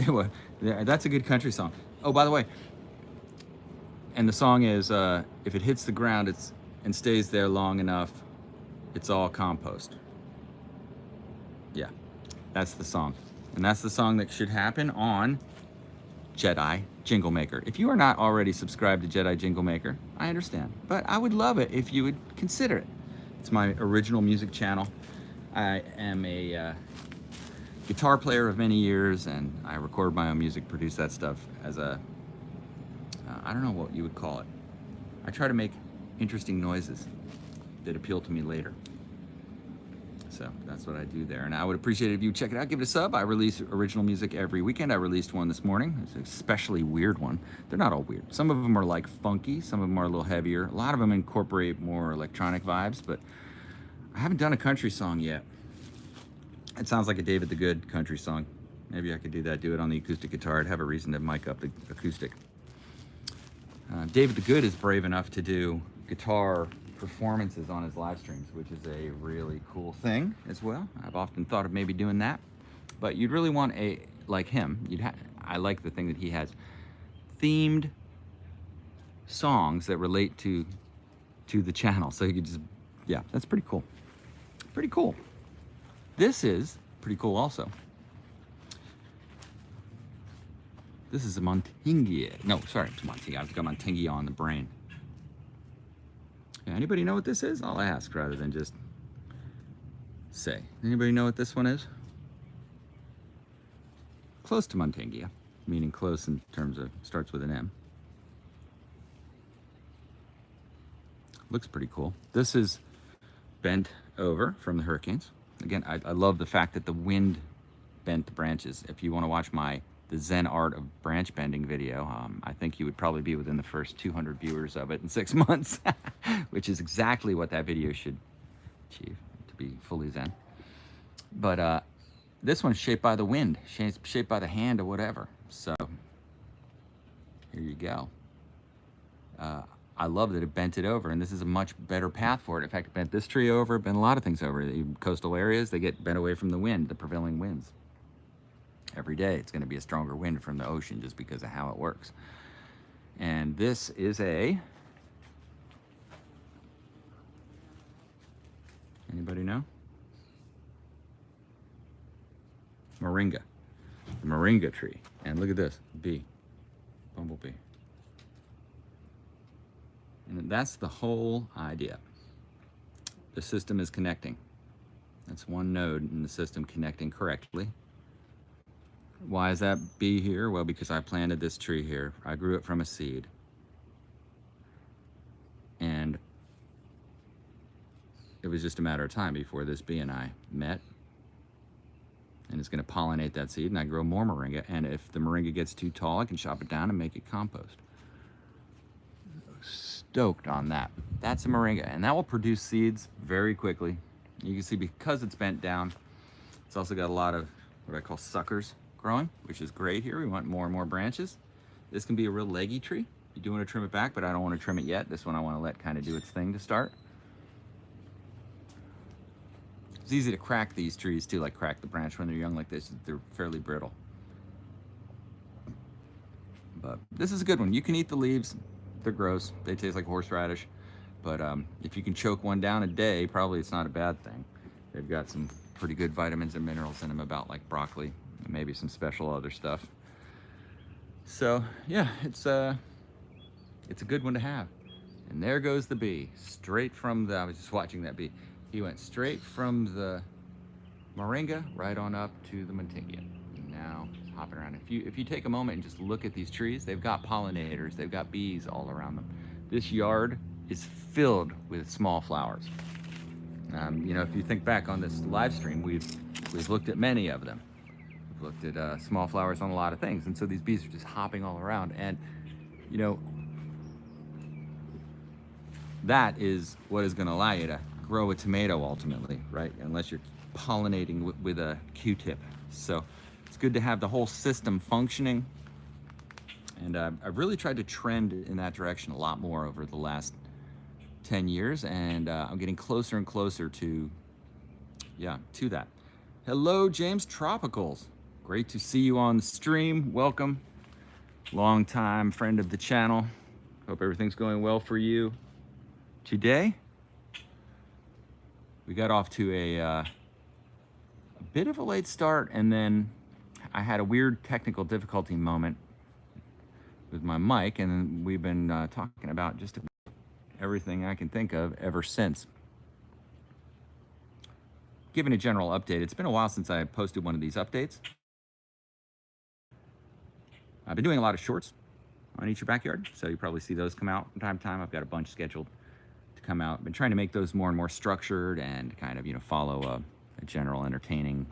Speaker 1: That's a good country song. Oh, by the way, and the song is, if it hits the ground and stays there long enough, it's all compost. Yeah, that's the song. And that's the song that should happen on Jedi Jingle Maker. If you are not already subscribed to Jedi Jingle Maker, I understand. But I would love it if you would consider it. It's my original music channel. I am a guitar player of many years, and I record my own music, produce that stuff as a, I don't know what you would call it. I try to make interesting noises that appeal to me later. So that's what I do there. And I would appreciate it if you check it out, give it a sub. I release original music every weekend. I released one this morning. It's an especially weird one. They're not all weird. Some of them are like funky. Some of them are a little heavier. A lot of them incorporate more electronic vibes, but I haven't done a country song yet. It sounds like a David the Good country song. Maybe I could do that, do it on the acoustic guitar. I'd have a reason to mic up the acoustic. David the Good is brave enough to do guitar performances on his live streams, which is a really cool thing as well. I've often thought of maybe doing that, but you'd really want a, like him, I like the thing that he has themed songs that relate to the channel. So you could just, yeah, that's pretty cool. Pretty cool. This is pretty cool also. This is a Montingia. No, sorry, it's Montingia. I've got Montingia on the brain. Yeah, anybody know what this is? I'll ask rather than just say. Anybody know what this one is? Close to Montingia, meaning close in terms of starts with an M. Looks pretty cool. This is bent over from the hurricanes. Again, I love the fact that the wind bent the branches. If you want to watch the Zen art of branch bending video, I think you would probably be within the first 200 viewers of it in 6 months, which is exactly what that video should achieve, to be fully Zen. But this one's shaped by the wind, shaped by the hand or whatever. So here you go. I love that it bent it over, and this is a much better path for it. In fact, it bent this tree over, bent a lot of things over. The coastal areas, they get bent away from the wind, the prevailing winds. Every day it's going to be a stronger wind from the ocean just because of how it works. And this is anybody know? Moringa. The moringa tree. And look at this, bee, bumblebee. And that's the whole idea. The system is connecting. That's one node in the system connecting correctly. Why is that bee here? Well, because I planted this tree here. I grew it from a seed. And it was just a matter of time before this bee and I met. And it's going to pollinate that seed, and I grow more moringa. And if the moringa gets too tall, I can chop it down and make it compost. Stoked on that. That's a moringa, and that will produce seeds very quickly. You can see because it's bent down, it's also got a lot of what I call suckers growing, which is great here. We want more and more branches. This can be a real leggy tree. You do want to trim it back, but I don't want to trim it yet. This one I want to let kind of do its thing to start. It's easy to crack these trees too, like crack the branch when they're young like this. They're fairly brittle. But this is a good one. You can eat the leaves. They're gross. They taste like horseradish. But if you can choke one down a day, probably it's not a bad thing. They've got some pretty good vitamins and minerals in them, about like broccoli, and maybe some special other stuff. So yeah, it's a good one to have. And there goes the bee, straight from I was just watching that bee. He went straight from the moringa right on up to the Montingia. Now he's hopping around. If you take a moment and just look at these trees, they've got pollinators, they've got bees all around them. This yard is filled with small flowers. You know, if you think back on this live stream, we've looked at many of them. We've looked at small flowers on a lot of things, and so these bees are just hopping all around. And you know, that is what is going to allow you to grow a tomato ultimately, right? Unless you're pollinating with a Q-tip. So it's good to have the whole system functioning. And I've really tried to trend in that direction a lot more over the last 10 years. And I'm getting closer and closer to that. Hello, James Tropicals. Great to see you on the stream. Welcome. Long-time friend of the channel. Hope everything's going well for you today. We got off to a bit of a late start, and then I had a weird technical difficulty moment with my mic, and we've been talking about just everything I can think of ever since. Giving a general update, it's been a while since I posted one of these updates. I've been doing a lot of shorts on Eat Your Backyard, so you probably see those come out from time to time. I've got a bunch scheduled to come out. I've been trying to make those more and more structured and kind of, you know, follow a general entertaining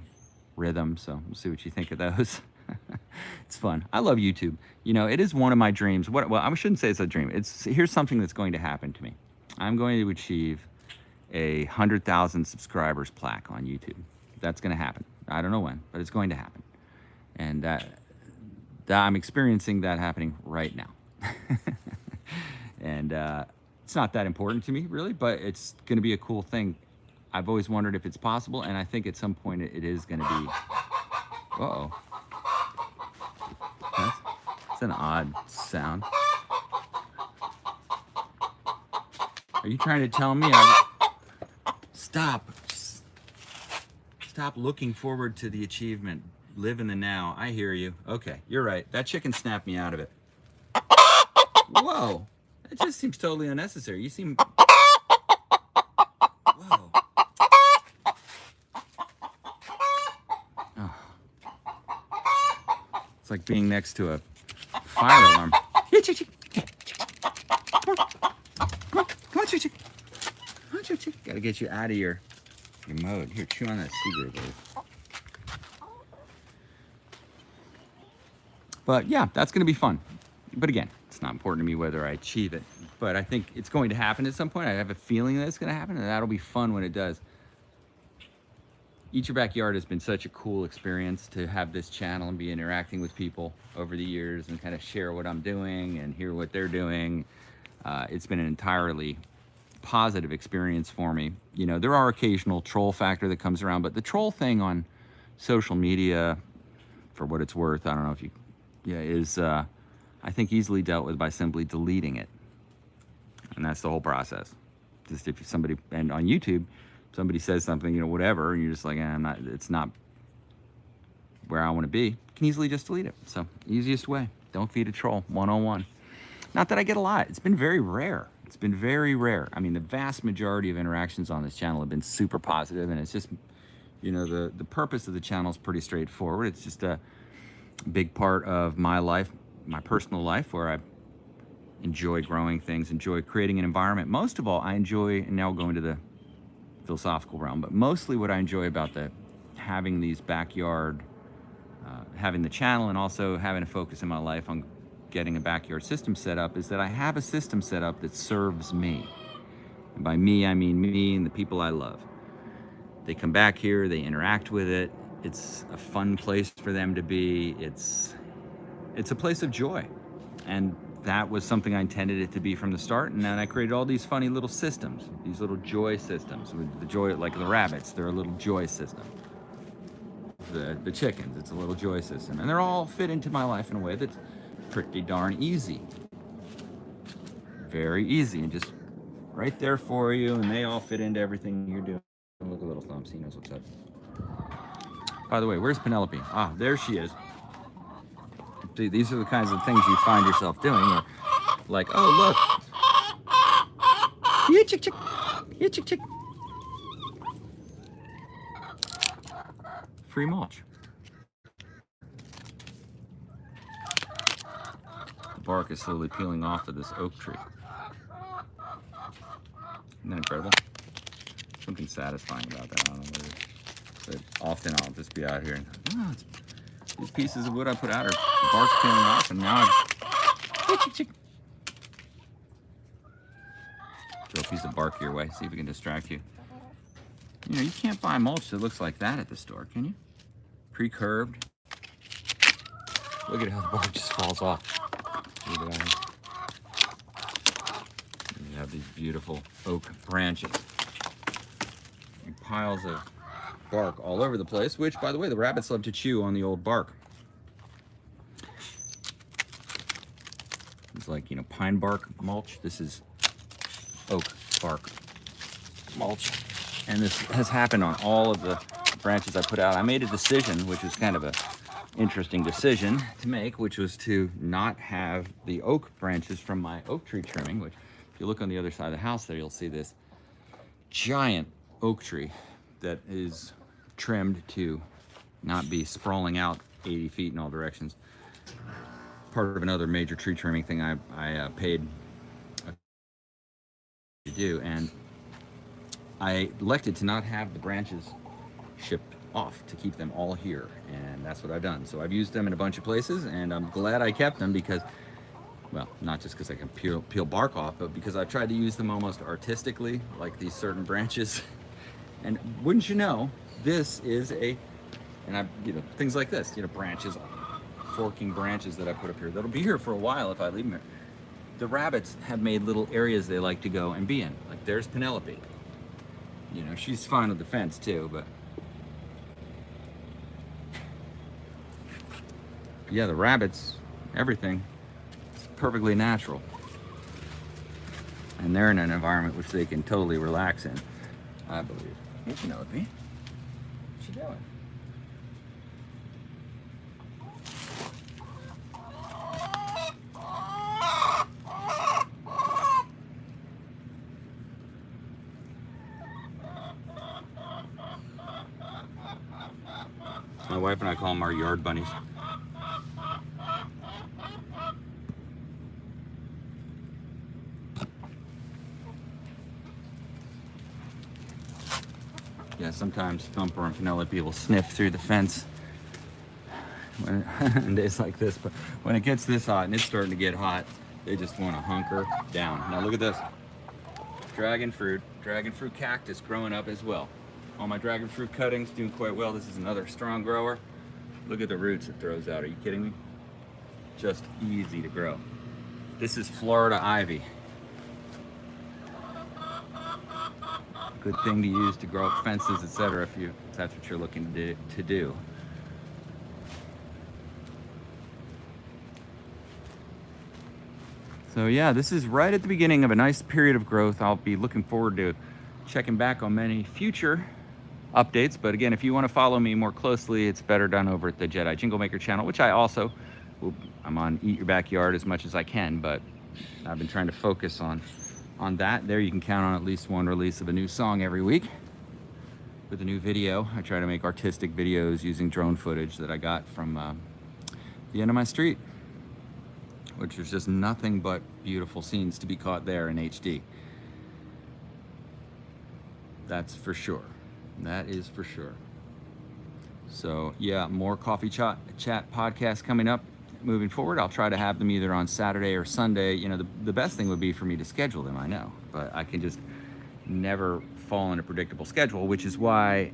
Speaker 1: rhythm. So we'll see what you think of those. It's fun. I love YouTube. You know, it is one of my dreams. Well, I shouldn't say it's a dream. Here's something that's going to happen to me. I'm going to achieve a 100,000 subscribers plaque on YouTube. That's going to happen. I don't know when, but it's going to happen. And that I'm experiencing that happening right now. And it's not that important to me, really, but it's going to be a cool thing. I've always wondered if it's possible, and I think at some point it is going to be. Uh-oh. That's an odd sound. Are you trying to tell me Stop Stop looking forward to the achievement. Live in the now. I hear you. Okay, you're right. That chicken snapped me out of it. Whoa. It just seems totally unnecessary. You seem... Whoa. Oh. It's like being next to a fire alarm. Here, chick, chick. Come on, chick, chick. Come on, chick, chick. Gotta get you out of your mode. Here, chew on that cigarette, baby. But yeah, that's gonna be fun. But again, it's not important to me whether I achieve it. But I think it's going to happen at some point. I have a feeling that it's gonna happen, and that'll be fun when it does. Eat Your Backyard has been such a cool experience to have this channel and be interacting with people over the years and kind of share what I'm doing and hear what they're doing. It's been an entirely positive experience for me. You know, there are occasional troll factor that comes around, but the troll thing on social media, for what it's worth, I don't know if you, is I think easily dealt with by simply deleting it. And that's the whole process. Just if somebody, and on YouTube, somebody says something, you know, whatever, and you're just like, it's not where I want to be, you can easily just delete it. So, easiest way, don't feed a troll, 101. Not that I get a lot, it's been very rare. It's been very rare. I mean, the vast majority of interactions on this channel have been super positive, and it's just, you know, the purpose of the channel is pretty straightforward. It's just a big part of my life, my personal life, where I enjoy growing things, enjoy creating an environment. Most of all, I enjoy, and now going to the philosophical realm, but mostly what I enjoy about having these backyard, having the channel, and also having a focus in my life on getting a backyard system set up, is that I have a system set up that serves me. And by me, I mean me and the people I love. They come back here, they interact with it. It's a fun place for them to be. It's a place of joy. And that was something I intended it to be from the start. And then I created all these funny little systems, these little joy systems. With the joy, like the rabbits, they're a little joy system. The chickens, it's a little joy system. And they're all fit into my life in a way that's pretty darn easy. Very easy, and just right there for you, and they all fit into everything you're doing. Look at little Thumps, he knows what's up. By the way, where's Penelope? Ah, there she is. See, these are the kinds of things you find yourself doing. You're like, oh, look. Yeah, chick, chick. Yeah, chick, chick. Free mulch. The bark is slowly peeling off of this oak tree. Isn't that incredible? Something satisfying about that. I don't know what it is. But often I'll just be out here and, these pieces of wood I put out are the bark's peeling off, and now I've throw a piece of bark your way, see if we can distract you. You know, you can't buy mulch that looks like that at the store, can you? Pre-curved. Look at how the bark just falls off. Look at that. You have these beautiful oak branches. And piles of bark all over the place, which, by the way, the rabbits love to chew on the old bark. It's like, you know, pine bark mulch. This is oak bark mulch. And this has happened on all of the branches I put out. I made a decision, which was kind of a interesting decision to make, which was to not have the oak branches from my oak tree trimming, which if you look on the other side of the house there, you'll see this giant oak tree that is trimmed to not be sprawling out 80 feet in all directions. Part of another major tree trimming thing I paid to do, and I elected to not have the branches shipped off, to keep them all here, and that's what I've done. So I've used them in a bunch of places, and I'm glad I kept them because, well, not just because I can peel bark off, but because I've tried to use them almost artistically, like these certain branches. And wouldn't you know, this is things like this, branches, forking branches that I put up here. That'll be here for a while if I leave them here. The rabbits have made little areas they like to go and be in. Like there's Penelope. She's fine with the fence too, but yeah, the rabbits, everything, it's perfectly natural. And they're in an environment which they can totally relax in, I believe. Here's Penelope. She doing? My wife and I call them our yard bunnies. Yeah, sometimes Thumper and Penelope will sniff through the fence on days like this, but when it gets this hot, and it's starting to get hot, they just want to hunker down. Now look at this. Dragon fruit cactus growing up as well. All my dragon fruit cuttings doing quite well. This is another strong grower. Look at the roots it throws out. Are you kidding me? Just easy to grow. This is Florida ivy. Good thing to use to grow up fences, etc. if that's what you're looking to do. So yeah, this is right at the beginning of a nice period of growth. I'll be looking forward to checking back on many future updates. But again, if you want to follow me more closely, it's better done over at the Jedi Jingle Maker channel, which I'm on Eat Your Backyard as much as I can, but I've been trying to focus on that. There you can count on at least one release of a new song every week with a new video. I try to make artistic videos using drone footage that I got from the end of my street, which is just nothing but beautiful scenes to be caught there in HD. That's for sure. That is for sure. So yeah, more Coffee Chat podcasts coming up moving forward. I'll try to have them either on Saturday or Sunday. You know, the best thing would be for me to schedule them, I know, but I can just never fall in a predictable schedule, which is why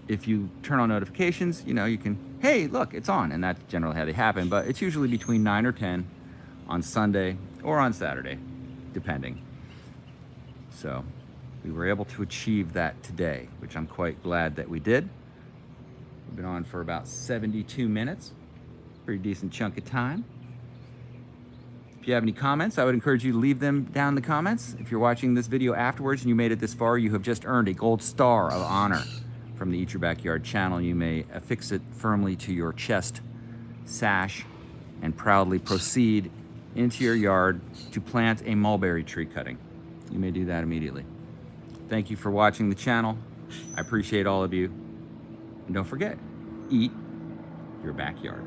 Speaker 1: if you turn on notifications, you know, you can, hey, look, it's on, and that's generally how they happen, but it's usually between 9 or 10 on Sunday or on Saturday, depending. So we were able to achieve that today, which I'm quite glad that we did. We've been on for about 72 minutes. Pretty decent chunk of time. If you have any comments, I would encourage you to leave them down in the comments. If you're watching this video afterwards and you made it this far, you have just earned a gold star of honor from the Eat Your Backyard channel. You may affix it firmly to your chest sash and proudly proceed into your yard to plant a mulberry tree cutting. You may do that immediately. Thank you for watching the channel. I appreciate all of you. And don't forget, eat your backyard.